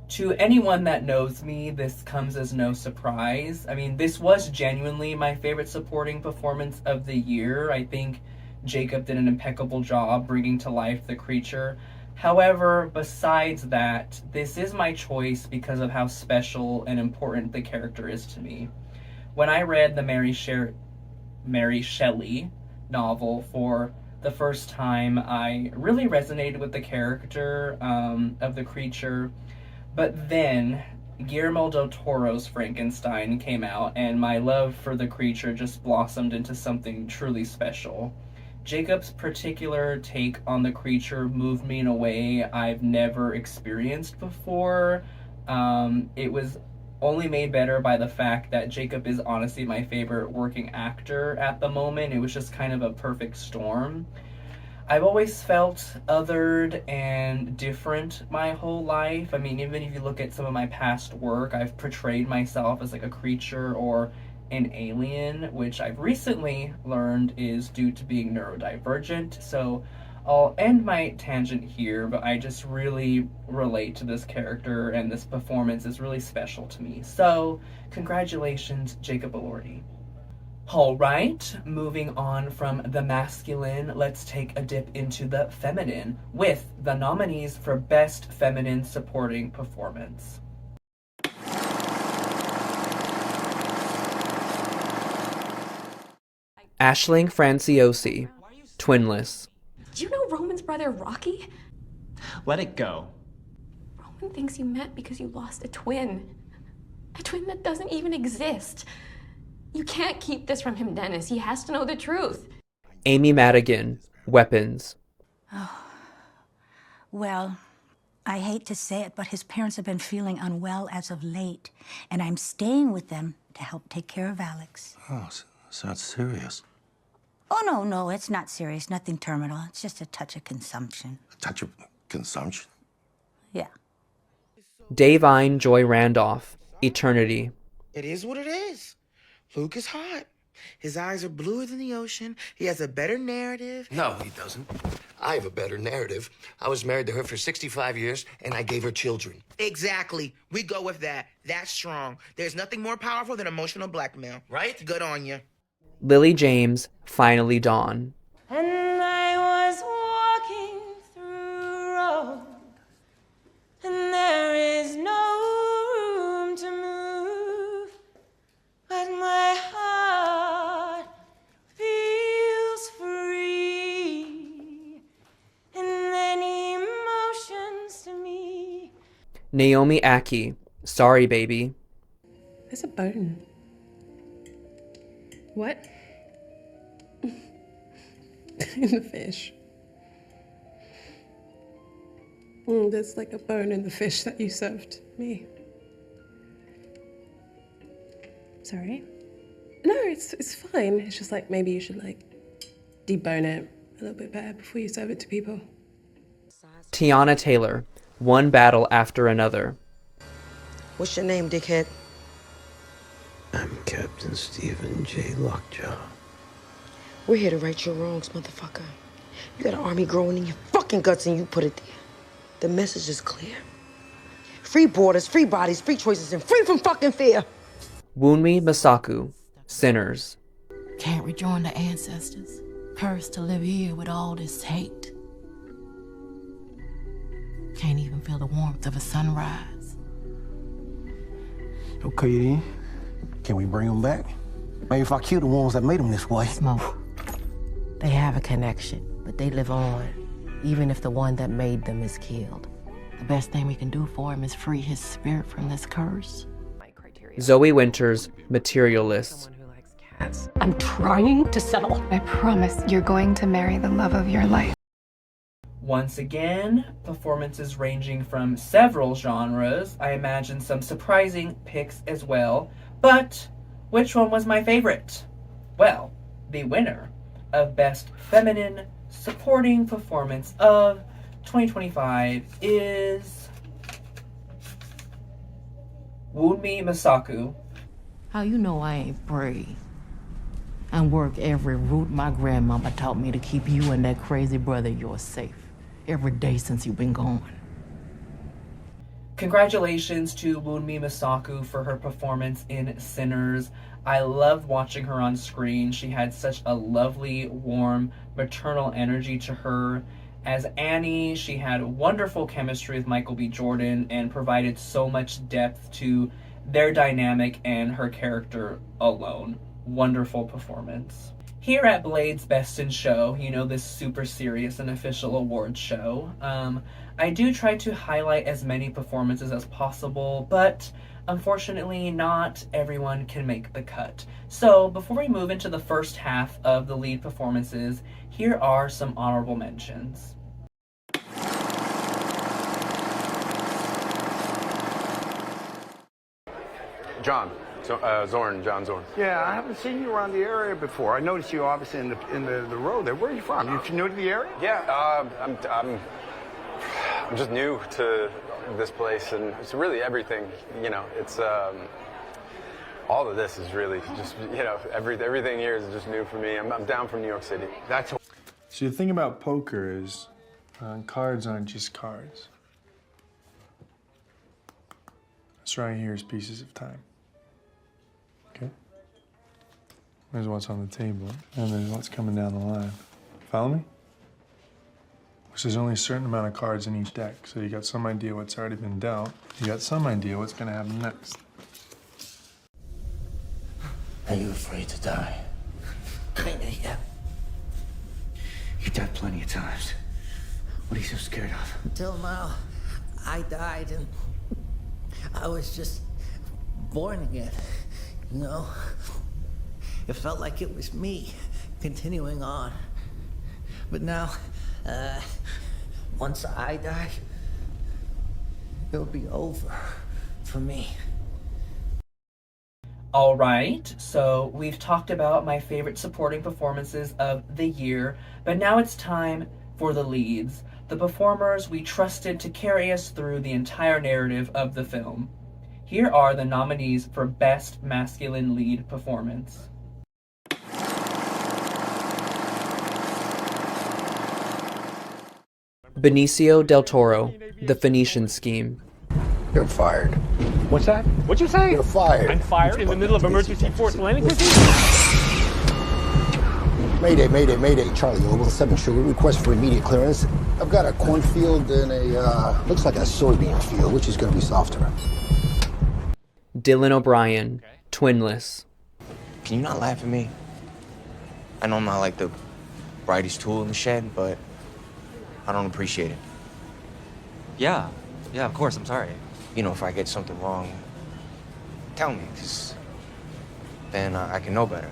To anyone that knows me, this comes as no surprise. I mean, this was genuinely my favorite supporting performance of the year. I think Jacob did an impeccable job bringing to life the creature. However, besides that, this is my choice because of how special and important the character is to me. When I read the Mary Shelley novel for the first time, I really resonated with the character of the creature. But then Guillermo del Toro's Frankenstein came out, and my love for the creature just blossomed into something truly special. Jacob's particular take on the creature moved me in a way I've never experienced before. It was only made better by the fact that Jacob is honestly my favorite working actor at the moment. It was just kind of a perfect storm. I've always felt othered and different my whole life. I mean, even if you look at some of my past work, I've portrayed myself as like a creature or an alien, which I've recently learned is due to being neurodivergent. So I'll end my tangent here, but I just really relate to this character, and this performance is really special to me. So, congratulations, Jacob Elordi. All right, moving on from the masculine, let's take a dip into the feminine with the nominees for Best Feminine Supporting Performance. Aisling Franciosi, Twinless. Do you know Roman's brother, Rocky? Let it go. Roman thinks you met because you lost a twin. A twin that doesn't even exist. You can't keep this from him, Dennis. He has to know the truth. Amy Madigan, Weapons. Oh, well, I hate to say it, but his parents have been feeling unwell as of late, and I'm staying with them to help take care of Alex. Oh, so that's serious. Oh, no, it's not serious. Nothing terminal. It's just a touch of consumption. A touch of consumption? Yeah. Davine Joy Randolph, Eternity. It is what it is. Luke is hot. His eyes are bluer than the ocean. He has a better narrative. No, he doesn't. I have a better narrative. I was married to her for 65 years, and I gave her children. Exactly. We go with that. That's strong. There's nothing more powerful than emotional blackmail. Right? Good on you. Lily James, Finally Dawn. And I was walking through Rome, and there is no room to move, but my heart feels free, and then emotions to me. Naomi Aki, Sorry Baby. There's a bone. What? In the fish. There's like a bone in the fish that you served me. Sorry? No, it's fine. It's just like maybe you should like debone it a little bit better before you serve it to people. Tiana Taylor, One Battle After Another. What's your name, dickhead? I'm Captain Stephen J. Lockjaw. We're here to right your wrongs, motherfucker. You got an army growing in your fucking guts and you put it there. The message is clear. Free borders, free bodies, free choices, and free from fucking fear. Wunmi Masaku, Sinners. Can't rejoin the ancestors. Cursed to live here with all this hate. Can't even feel the warmth of a sunrise. Okay, then. Can we bring them back? Maybe if I kill the ones that made them this way. Smoke. They have a connection, but they live on, even if the one that made them is killed. The best thing we can do for him is free his spirit from this curse. Zoe Winters, Materialists. I'm trying to settle. I promise you're going to marry the love of your life. Once again, performances ranging from several genres. I imagine some surprising picks as well. But which one was my favorite? Well, the winner of Best Feminine Supporting Performance of 2025 is Wunmi Masaku. How you know I ain't brave? I work every route my grandmama taught me to keep you and that crazy brother of yours safe. Every day since you've been gone. Congratulations to Wunmi Masaku for her performance in Sinners. I loved watching her on screen. She had such a lovely, warm, maternal energy to her. As Annie, she had wonderful chemistry with Michael B. Jordan and provided so much depth to their dynamic and her character alone. Wonderful performance. Here at Blade's Best in Show, you know, this super serious and official awards show, I do try to highlight as many performances as possible, but unfortunately not everyone can make the cut. So before we move into the first half of the lead performances, here are some honorable mentions. John Zorn. Yeah, I haven't seen you around the area before. I noticed you obviously in the road there. Where are you from? You new to the area? Yeah, I'm just new to this place, and it's really everything. You know, it's all of this is really just, you know, everything here is just new for me. I'm down from New York City. So the thing about poker is, cards aren't just cards. This right here is pieces of time. Okay? There's what's on the table, and there's what's coming down the line. Follow me? Which there's only a certain amount of cards in each deck, so you got some idea what's already been dealt. You got some idea what's gonna happen next. Are you afraid to die? Kinda, yeah. You've died plenty of times. What are you so scared of? Till now, I died and I was just born again, you know? It felt like it was me continuing on. But now, once I die, it'll be over for me. All right, so we've talked about my favorite supporting performances of the year, but now it's time for the leads, the performers we trusted to carry us through the entire narrative of the film. Here are the nominees for Best Masculine Lead Performance. Benicio del Toro, The Phoenician Scheme. You're fired. What's that? What'd you say? You're fired. I'm fired in the middle of emergency force landing procedure? Mayday, mayday, mayday. Charlie Oval 7 Sugar. Request for immediate clearance. I've got a cornfield and a, looks like a soybean field, which is going to be softer. Dylan O'Brien, Twinless. Can you not laugh at me? I know I'm not like the brightest tool in the shed, but I don't appreciate it. Yeah, of course, I'm sorry. You know, if I get something wrong, tell me, because then I can know better.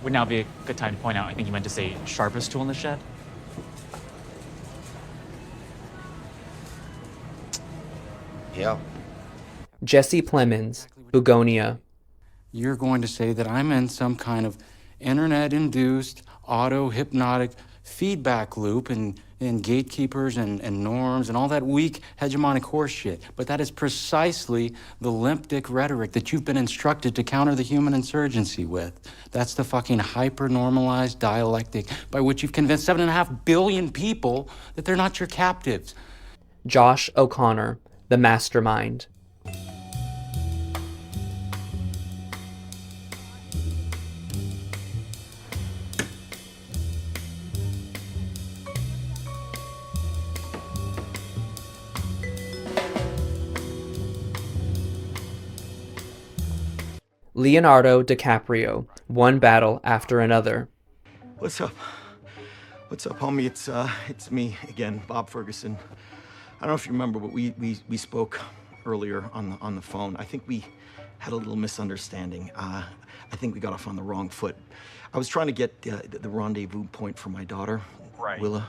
Would now be a good time to point out, I think you meant to say sharpest tool in the shed? Yeah. Jesse Plemons, Bugonia. You're going to say that I'm in some kind of internet-induced, auto-hypnotic feedback loop and gatekeepers and norms and all that weak hegemonic horse shit. But that is precisely the limp dick rhetoric that you've been instructed to counter the human insurgency with. That's the fucking hyper-normalized dialectic by which you've convinced 7.5 billion people that they're not your captives. Josh O'Connor, The Mastermind. Leonardo DiCaprio, One Battle After Another. What's up? What's up, homie? It's me again, Bob Ferguson. I don't know if you remember, but we spoke earlier on the phone. I think we had a little misunderstanding. I think we got off on the wrong foot. I was trying to get the rendezvous point for my daughter, right. Willa.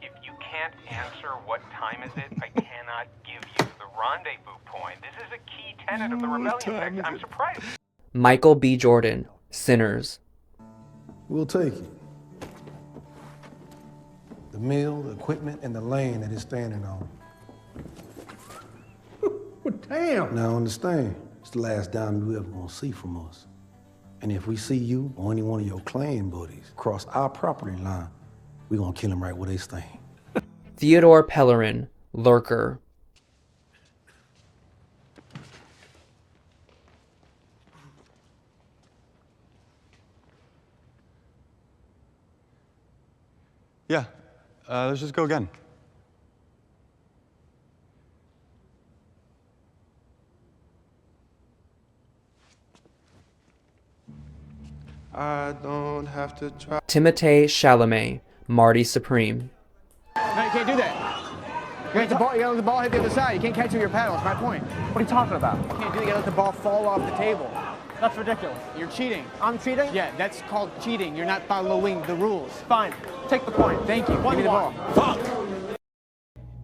If you can't answer what time is it, I cannot give you the rendezvous point. This is a key tenet of the rebellion act. I'm surprised. Michael B. Jordan, Sinners. We'll take it. The mill, the equipment, and the land that it's standing on. Damn! Now understand, it's the last dime you ever gonna see from us. And if we see you or any one of your clan buddies cross our property line, we gonna kill them right where they stand. Theodore Pellerin, Lurker. Yeah, let's just go again. I don't have to try. Timothée Chalamet, Marty Supreme. No, you can't do that. You gotta let the ball hit the other side. You can't catch it with your paddle. It's my point. What are you talking about? You can't do it. You gotta let the ball fall off the table. That's ridiculous. You're cheating. I'm cheating? Yeah, that's called cheating. You're not following the rules. Fine. Take the point. Thank you. Give me the ball. Fuck!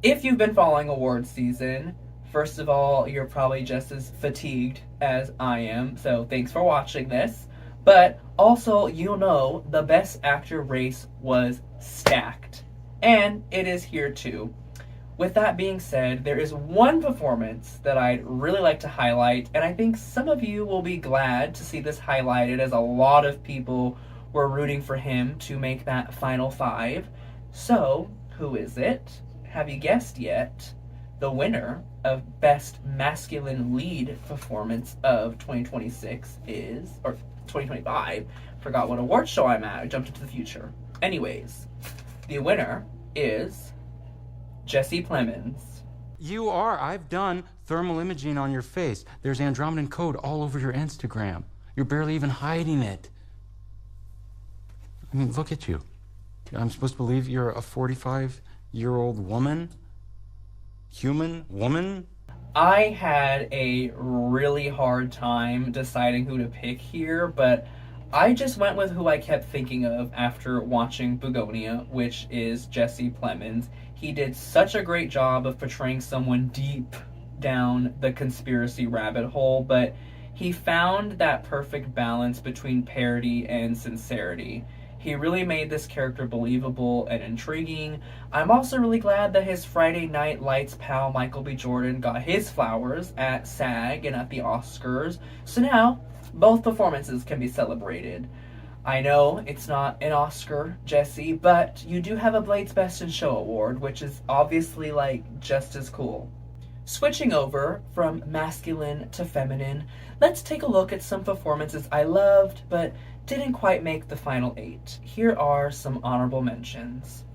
If you've been following awards season, first of all, you're probably just as fatigued as I am, so thanks for watching this. But also, you'll know the Best Actor race was stacked. And it is here too. With that being said, there is one performance that I'd really like to highlight, and I think some of you will be glad to see this highlighted, as a lot of people were rooting for him to make that final five. So, who is it? Have you guessed yet? The winner of Best Masculine Lead Performance of 2026 is, or 2025, forgot what award show I'm at, I jumped into the future. Anyways, the winner is Jesse Plemons. You are. I've done thermal imaging on your face. There's Andromedan code all over your Instagram. You're barely even hiding it. I mean, look at you. I'm supposed to believe you're a 45-year-old woman? Human woman? I had a really hard time deciding who to pick here, but I just went with who I kept thinking of after watching Begonia, which is Jesse Plemons. He did such a great job of portraying someone deep down the conspiracy rabbit hole, but he found that perfect balance between parody and sincerity. He really made this character believable and intriguing. I'm also really glad that his Friday Night Lights pal Michael B. Jordan got his flowers at SAG and at the Oscars, so now both performances can be celebrated. I know it's not an Oscar, Jesse, but you do have a Blades Best in Show award, which is obviously, just as cool. Switching over from masculine to feminine, let's take a look at some performances I loved, but didn't quite make the final 8. Here are some honorable mentions.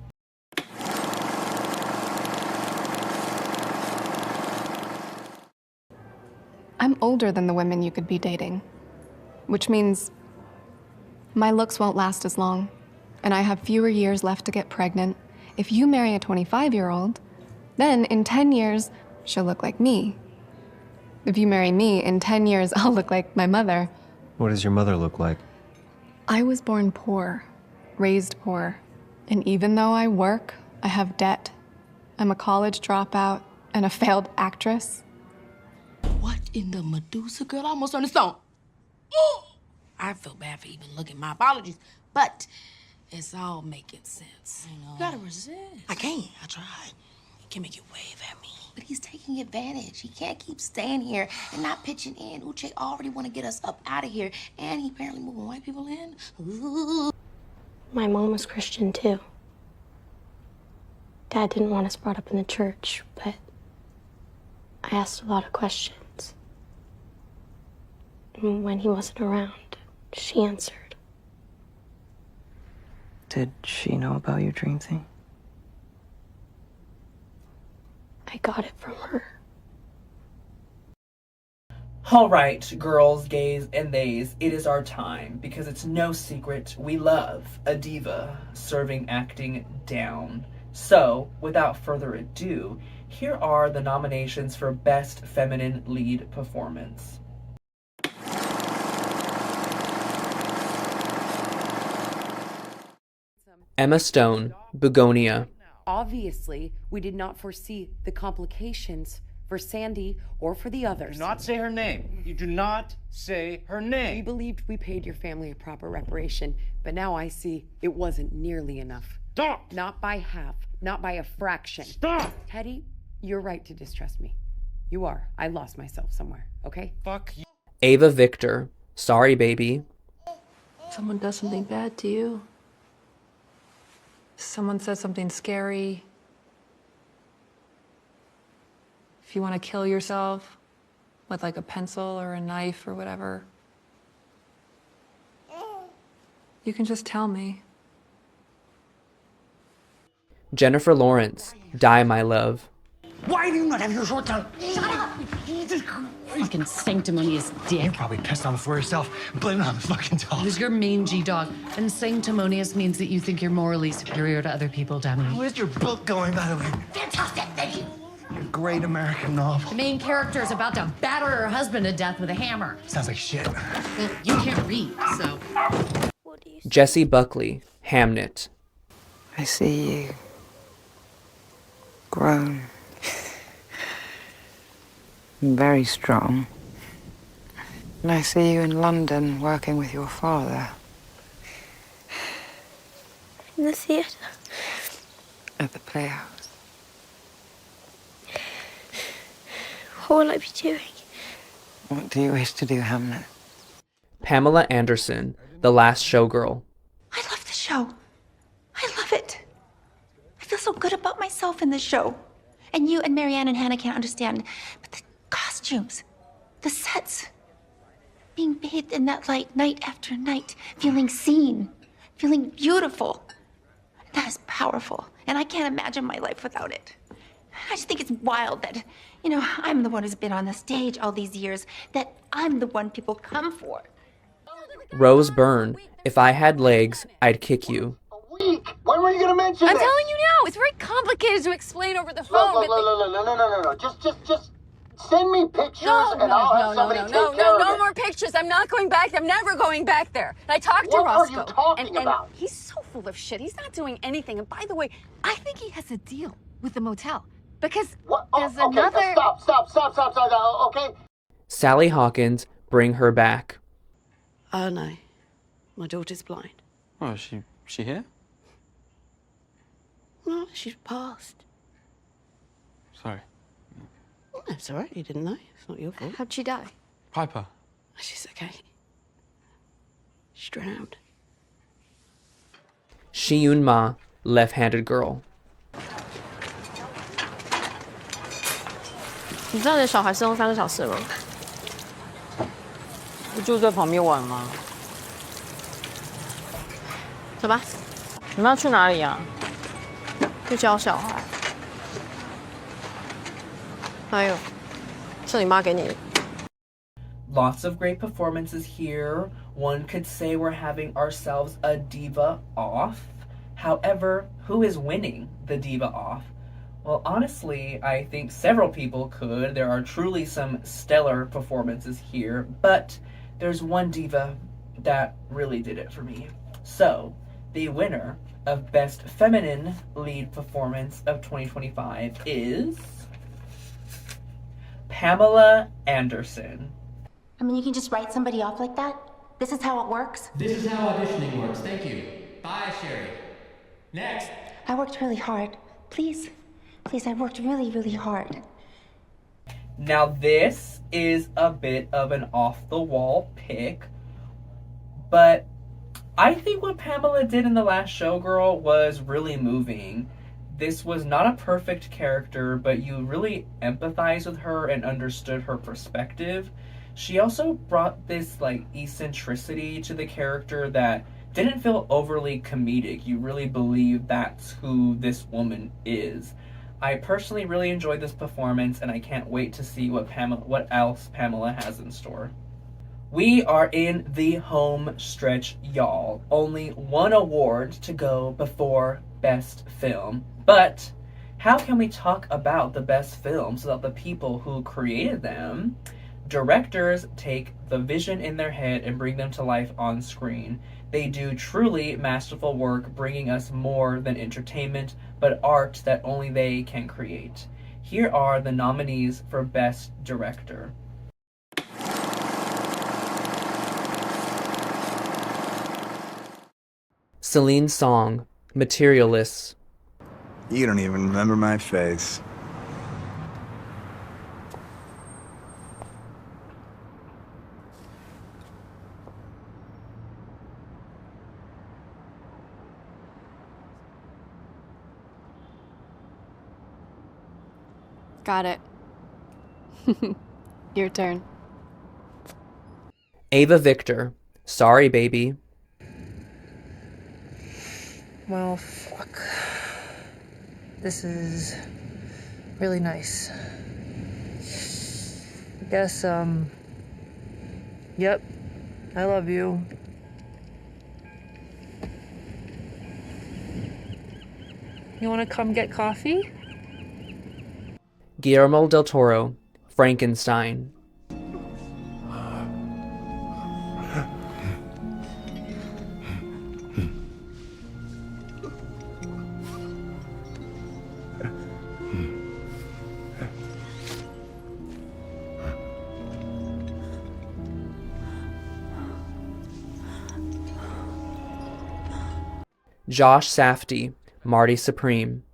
I'm older than the women you could be dating, which means my looks won't last as long, and I have fewer years left to get pregnant. If you marry a 25-year-old, then in 10 years, she'll look like me. If you marry me, in 10 years, I'll look like my mother. What does your mother look like? I was born poor, raised poor, and even though I work, I have debt. I'm a college dropout and a failed actress. What in the Medusa, girl? I almost on the stone. Oh! I feel bad for even looking. My apologies, but it's all making sense. You know? You gotta resist. I can't. I tried. He can make you wave at me. But he's taking advantage. He can't keep staying here and not pitching in. Uche already want to get us up out of here, and he apparently moving white people in. Ooh. My mom was Christian, too. Dad didn't want us brought up in the church, but I asked a lot of questions. And when he wasn't around, she answered. Did she know about your dream thing? I got it from her. All right, girls, gays, and theys, it is our time, because it's no secret we love a diva serving acting down. So, without further ado, here are the nominations for Best Feminine Lead Performance. Emma Stone, Begonia. Obviously, we did not foresee the complications for Sandy or for the others. Do not say her name. You do not say her name. We believed we paid your family a proper reparation, but now I see it wasn't nearly enough. Stop! Not by half, not by a fraction. Stop! Teddy, you're right to distrust me. You are. I lost myself somewhere, okay? Fuck you. Ava Victor, Sorry Baby. Someone does something bad to you. Someone says something scary. If you want to kill yourself with like a pencil or a knife or whatever, you can just tell me. Jennifer Lawrence, Die My Love. Why do you not have your short tongue? Shut up! Fucking sanctimonious dick. You're probably pissed on it for yourself. Blame it on the fucking dog. Because you're mangy dog. And sanctimonious means that you think you're morally superior to other people, Danny. Where's your book going, by the way? Fantastic, thank you. Your great American novel. The main character is about to batter her husband to death with a hammer. Sounds like shit. Well, you can't read, so. Jessie Buckley, Hamnet. I see you. Grown. Very strong. And I see you in London working with your father. In the theatre. At the Playhouse. What will I be doing? What do you wish to do, Hamlet? Pamela Anderson, The Last Showgirl. I love the show. I love it. I feel so good about myself in the show. And you and Marianne and Hannah can't understand. But the costumes, the sets, being bathed in that light night after night, feeling seen, feeling beautiful. That is powerful. And I can't imagine my life without it. I just think it's wild that, you know, I'm the one who's been on the stage all these years, that I'm the one people come for. Rose Byrne, if I had legs, I'd kick you. When were you gonna mention I'm this? telling you now. It's very complicated to explain over the phone. No. Just send me pictures and I'll have somebody take care of it. No more pictures. I'm not going back there. I'm never going back there. And I talked to Roscoe. What are you talking about? And he's so full of shit. He's not doing anything. And by the way, I think he has a deal with the motel. Because there's another... Stop, okay? Sally Hawkins, bring her back. Oh, no. My daughter's blind. Oh, is she here? No, she's passed. Sorry. Oh, that's all right. You didn't know. It's not your fault. How'd she die? Piper. She's okay. She's drowned. Shiyun Ma, left-handed girl. 你知道你的小孩生后3个小时了吗？不就在旁边玩吗？走吧。你们要去哪里呀？去教小孩。还有，是你妈给你的。 Lots of great performances here. One could say we're having ourselves a diva off. However, who is winning the diva off? Well, honestly, I think several people could. There are truly some stellar performances here, but there's one diva that really did it for me. So, the winner of Best Feminine Lead Performance of 2025 is Pamela Anderson. I mean, you can just write somebody off like that? This is how it works? This is how auditioning works. Thank you. Bye, Sherry. Next. I worked really hard. Please, I worked really, really hard. Now this is a bit of an off-the-wall pick, but I think what Pamela did in The Last Showgirl was really moving. This was not a perfect character, but you really empathized with her and understood her perspective. She also brought this eccentricity to the character that didn't feel overly comedic. You really believe that's who this woman is. I personally really enjoyed this performance, and I can't wait to see what else Pamela has in store. We are in the home stretch, y'all. Only one award to go before Best Film. But how can we talk about the best films without the people who created them? Directors take the vision in their head and bring them to life on screen. They do truly masterful work, bringing us more than entertainment, but art that only they can create. Here are the nominees for Best Director. Celine Song, Materialists. You don't even remember my face. Got it. Your turn. Ava Victor, Sorry Baby. Well, fuck. This is really nice. I guess, yep. I love you. You wanna come get coffee? Guillermo del Toro, Frankenstein. Josh Safdie, Marty Supreme.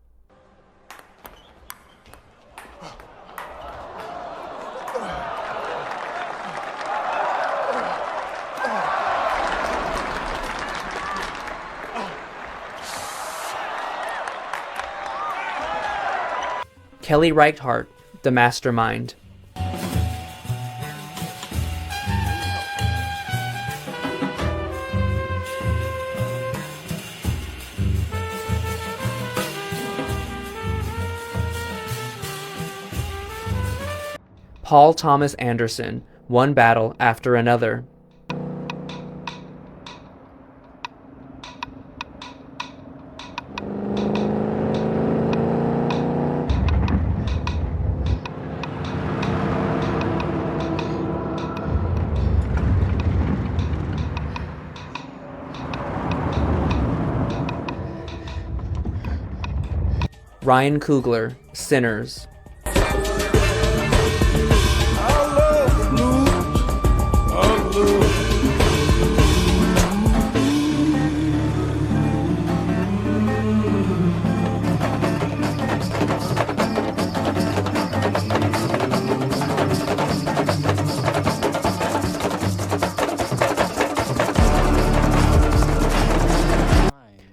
Kelly Reichardt, the mastermind. Paul Thomas Anderson, one battle after another. Ryan Coogler, Sinners.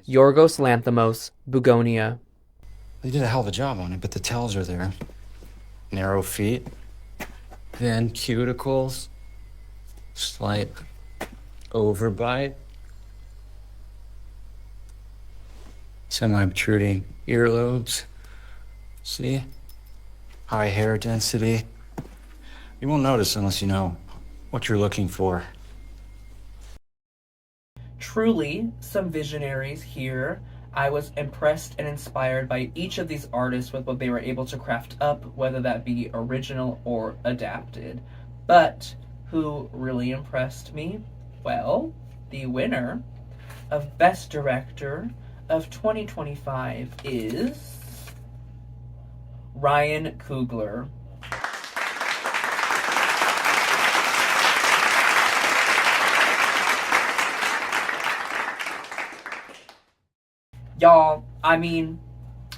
Yorgos Lanthimos, Bugonia. They did a hell of a job on it, but the tells are there. Narrow feet, thin cuticles, slight overbite, semi-protruding earlobes. See? High hair density. You won't notice unless you know what you're looking for. Truly, some visionaries here. I was impressed and inspired by each of these artists with what they were able to craft up, whether that be original or adapted. But who really impressed me? Well, the winner of Best Director of 2025 is Ryan Coogler. Y'all, I mean,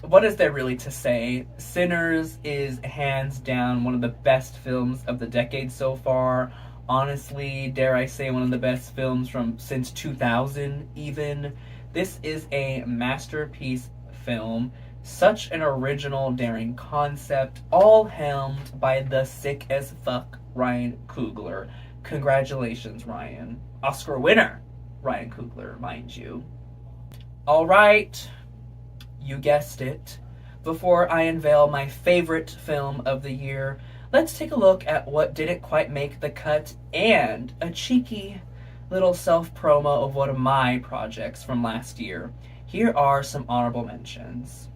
what is there really to say? Sinners is hands down one of the best films of the decade so far. Honestly, dare I say, one of the best films since 2000 even. This is a masterpiece film. Such an original, daring concept, all helmed by the sick as fuck Ryan Coogler. Congratulations, Ryan. Oscar winner, Ryan Coogler, mind you. Alright, you guessed it. Before I unveil my favorite film of the year, let's take a look at what didn't quite make the cut and a cheeky little self-promo of one of my projects from last year. Here are some honorable mentions.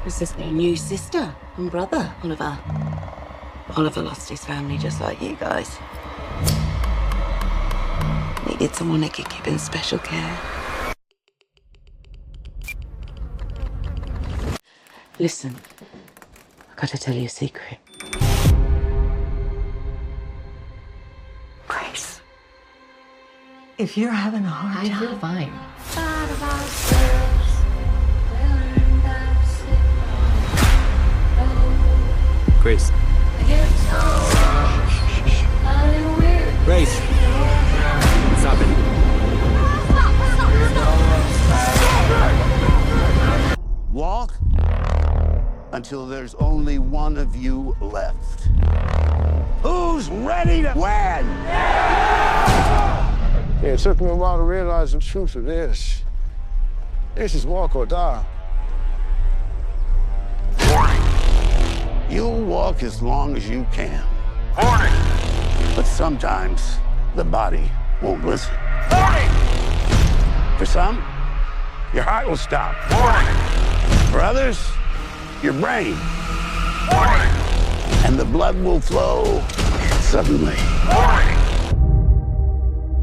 This is their new sister and brother, Oliver. Oliver lost his family just like you guys. Needed someone that could give him special care. Listen, I gotta tell you a secret. Grace, if you're having a hard time... I feel fine. Grace. Grace. Stop it. Walk until there's only one of you left. Who's ready to win? Yeah, it took me a while to realize the truth of this. This is walk or die. You'll walk as long as you can. But sometimes the body won't listen. For some, your heart will stop. For others, your brain. And the blood will flow suddenly.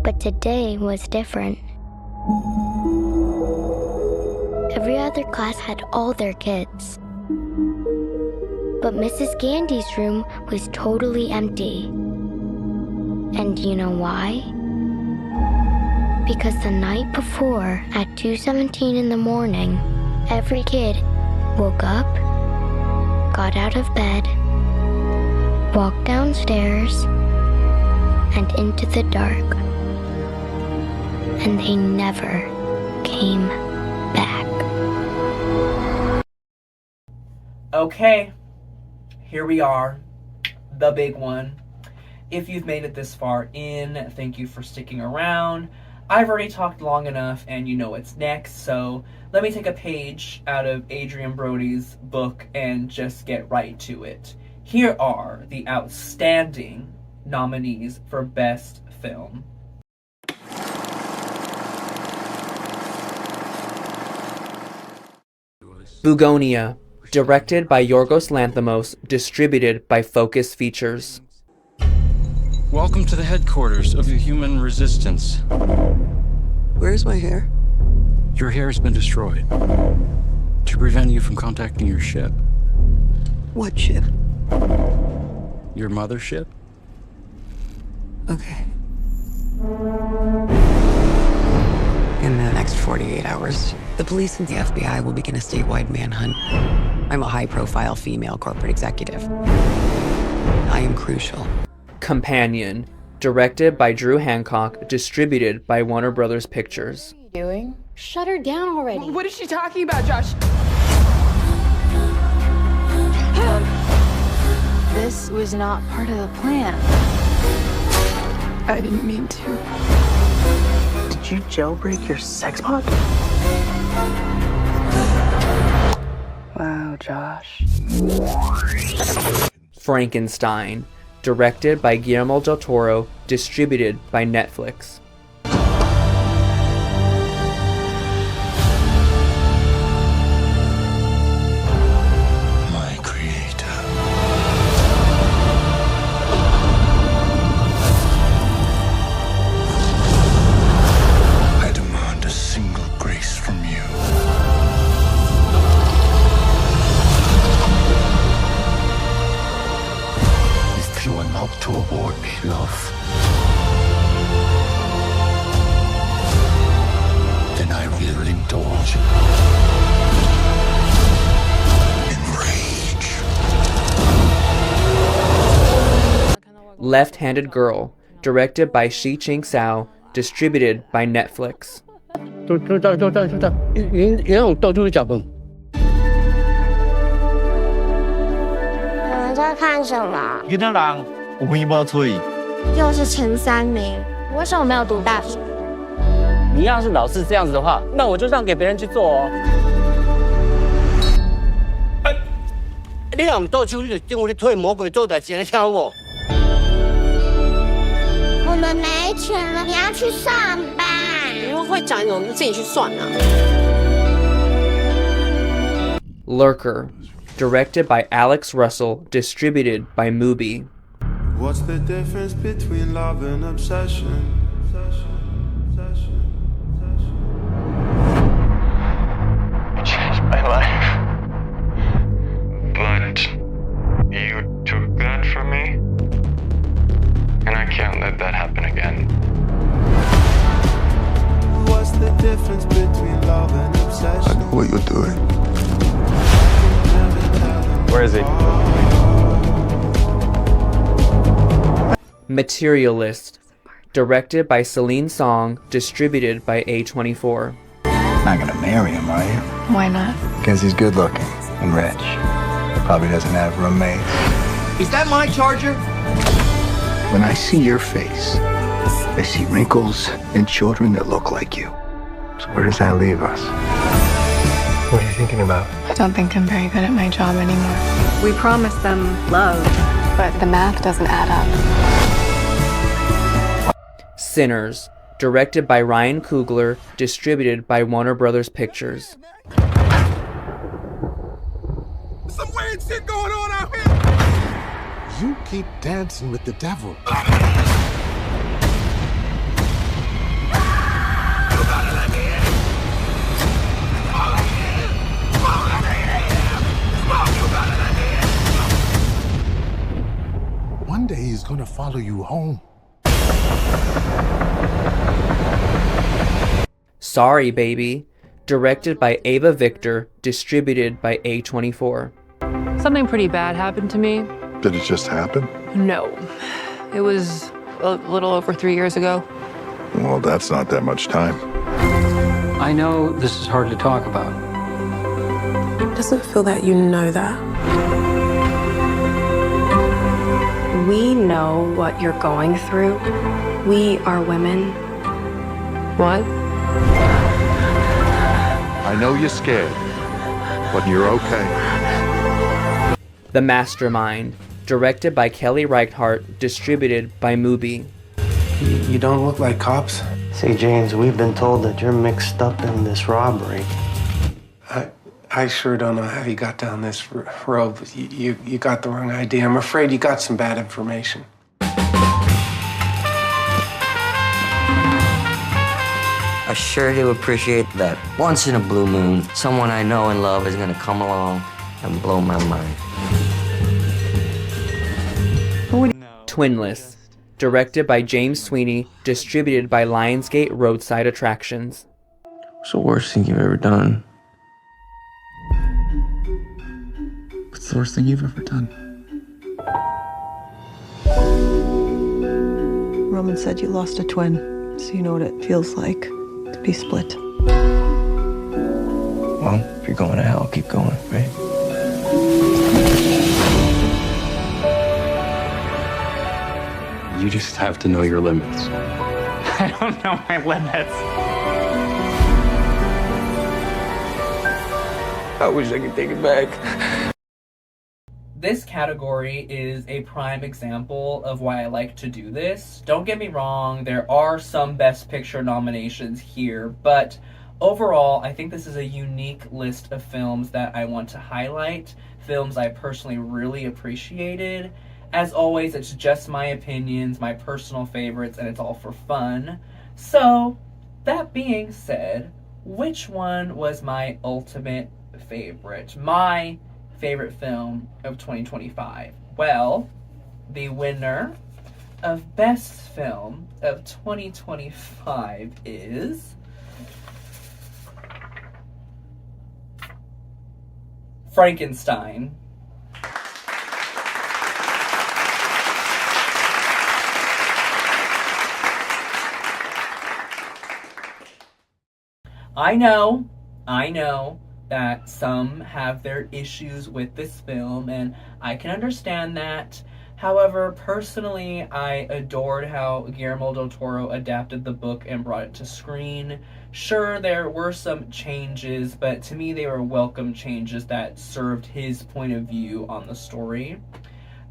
But today was different. Every other class had all their kids. But Mrs. Gandy's room was totally empty. And you know why? Because the night before, at 2:17 in the morning, every kid woke up, got out of bed, walked downstairs, and into the dark. And they never came back. Okay, here we are, the big one. If you've made it this far in, thank you for sticking around. I've already talked long enough and you know what's next, so let me take a page out of Adrian Brody's book and just get right to it. Here are the outstanding nominees for Best Film. Bugonia, directed by Yorgos Lanthimos, distributed by Focus Features. Welcome to the headquarters of the human resistance. Where's my hair? Your hair has been destroyed to prevent you from contacting your ship. What ship? Your mothership? Okay. In the next 48 hours, the police and the FBI will begin a statewide manhunt. I'm a high-profile female corporate executive. I am crucial. Companion, directed by Drew Hancock, distributed by Warner Brothers Pictures. What are you doing? Shut her down already. What is she talking about, Josh? This was not part of the plan. I didn't mean to. Did you jailbreak your sex bot? Wow, Josh. Frankenstein, directed by Guillermo del Toro, distributed by Netflix. My creator. I demand a single grace from you. If you are not to award me love, then I will indulge in rage. Left-Handed Girl, directed by Shi Ching Sao, distributed by Netflix. 你们在看什么？囡仔人有耳无嘴。又是前3名，为什么没有读大学？你要是老是这样子的话，那我就让给别人去做哦。你若唔到手，你就政府去推魔鬼做代志，你听我。我们没钱了，你要去上班。你们会讲，我们自己去算啊。Lurker, directed by Alex Russell, distributed by Mubi. What's the difference between love and obsession? You changed my life. But you took that from me. And I can't let that happen again. What's the difference between love and obsession? I know what you're doing. Where is he? Materialist, directed by Celine Song, distributed by A24. Not gonna marry him, are you? Why not? Because he's good looking and rich. Probably doesn't have roommates. Is that my charger? When I see your face, I see wrinkles and children that look like you. So where does that leave us? What are you thinking about? I don't think I'm very good at my job anymore. We promised them love, but the math doesn't add up. Sinners, directed by Ryan Coogler, distributed by Warner Brothers Pictures. Some weird shit going on out here. You keep dancing with the devil. gonna follow you home. Sorry, Baby, directed by Ava Victor, distributed by A24. Something pretty bad happened to me. Did it just happen? No. It was a little over 3 years ago. Well, that's not that much time. I know this is hard to talk about. Doesn't feel that you know that. We know what you're going through. We are women. What? I know you're scared, but you're okay. The Mastermind, directed by Kelly Reichardt, distributed by Mubi. You don't look like cops. Say, James, we've been told that you're mixed up in this robbery. I sure don't know how you got down this road. You got the wrong idea. I'm afraid you got some bad information. I sure do appreciate that once in a blue moon, someone I know and love is gonna come along and blow my mind. Twinless, directed by James Sweeney, distributed by Lionsgate Roadside Attractions. What's the worst thing you've ever done? What's the worst thing you've ever done? Roman said you lost a twin, so you know what it feels like to be split. Well, if you're going to hell, keep going, right? You just have to know your limits. I don't know my limits. I wish I could take it back. This category is a prime example of why I like to do this. Don't get me wrong, there are some Best Picture nominations here, but overall, I think this is a unique list of films that I want to highlight, films I personally really appreciated. As always, it's just my opinions, my personal favorites, and it's all for fun. So, that being said, which one was my ultimate favorite? My favorite film of 2025? Well, the winner of Best Film of 2025 is Frankenstein. I know that some have their issues with this film, and I can understand that. However, personally, I adored how Guillermo del Toro adapted the book and brought it to screen. Sure, there were some changes, but to me they were welcome changes that served his point of view on the story.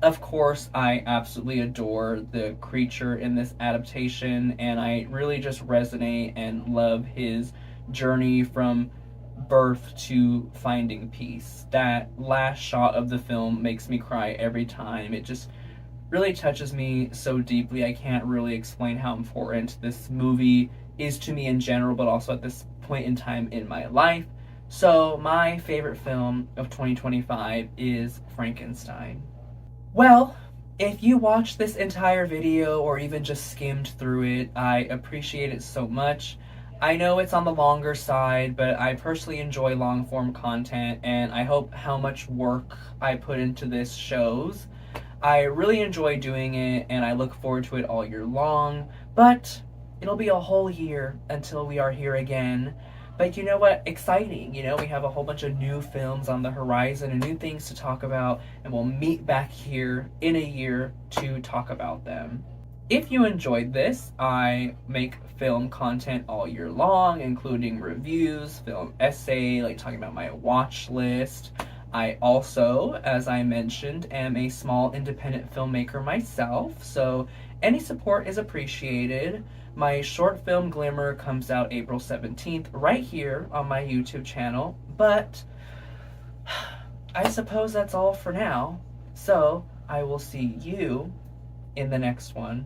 Of course, I absolutely adore the creature in this adaptation, and I really just resonate and love his journey from birth to finding peace. That last shot of the film makes me cry every time. It just really touches me so deeply. I can't really explain how important this movie is to me in general, but also at this point in time in my life. So my favorite film of 2025 is Frankenstein. Well, if you watched this entire video or even just skimmed through it, I appreciate it so much. I know it's on the longer side, but I personally enjoy long-form content, and I hope how much work I put into this shows. I really enjoy doing it, and I look forward to it all year long, but it'll be a whole year until we are here again. But you know what? Exciting. You know, we have a whole bunch of new films on the horizon and new things to talk about, and we'll meet back here in a year to talk about them. If you enjoyed this, I make film content all year long, including reviews, film essay, like talking about my watch list. I also, as I mentioned, am a small independent filmmaker myself, so any support is appreciated. My short film Glimmer comes out April 17th right here on my YouTube channel, but I suppose that's all for now. So I will see you in the next one.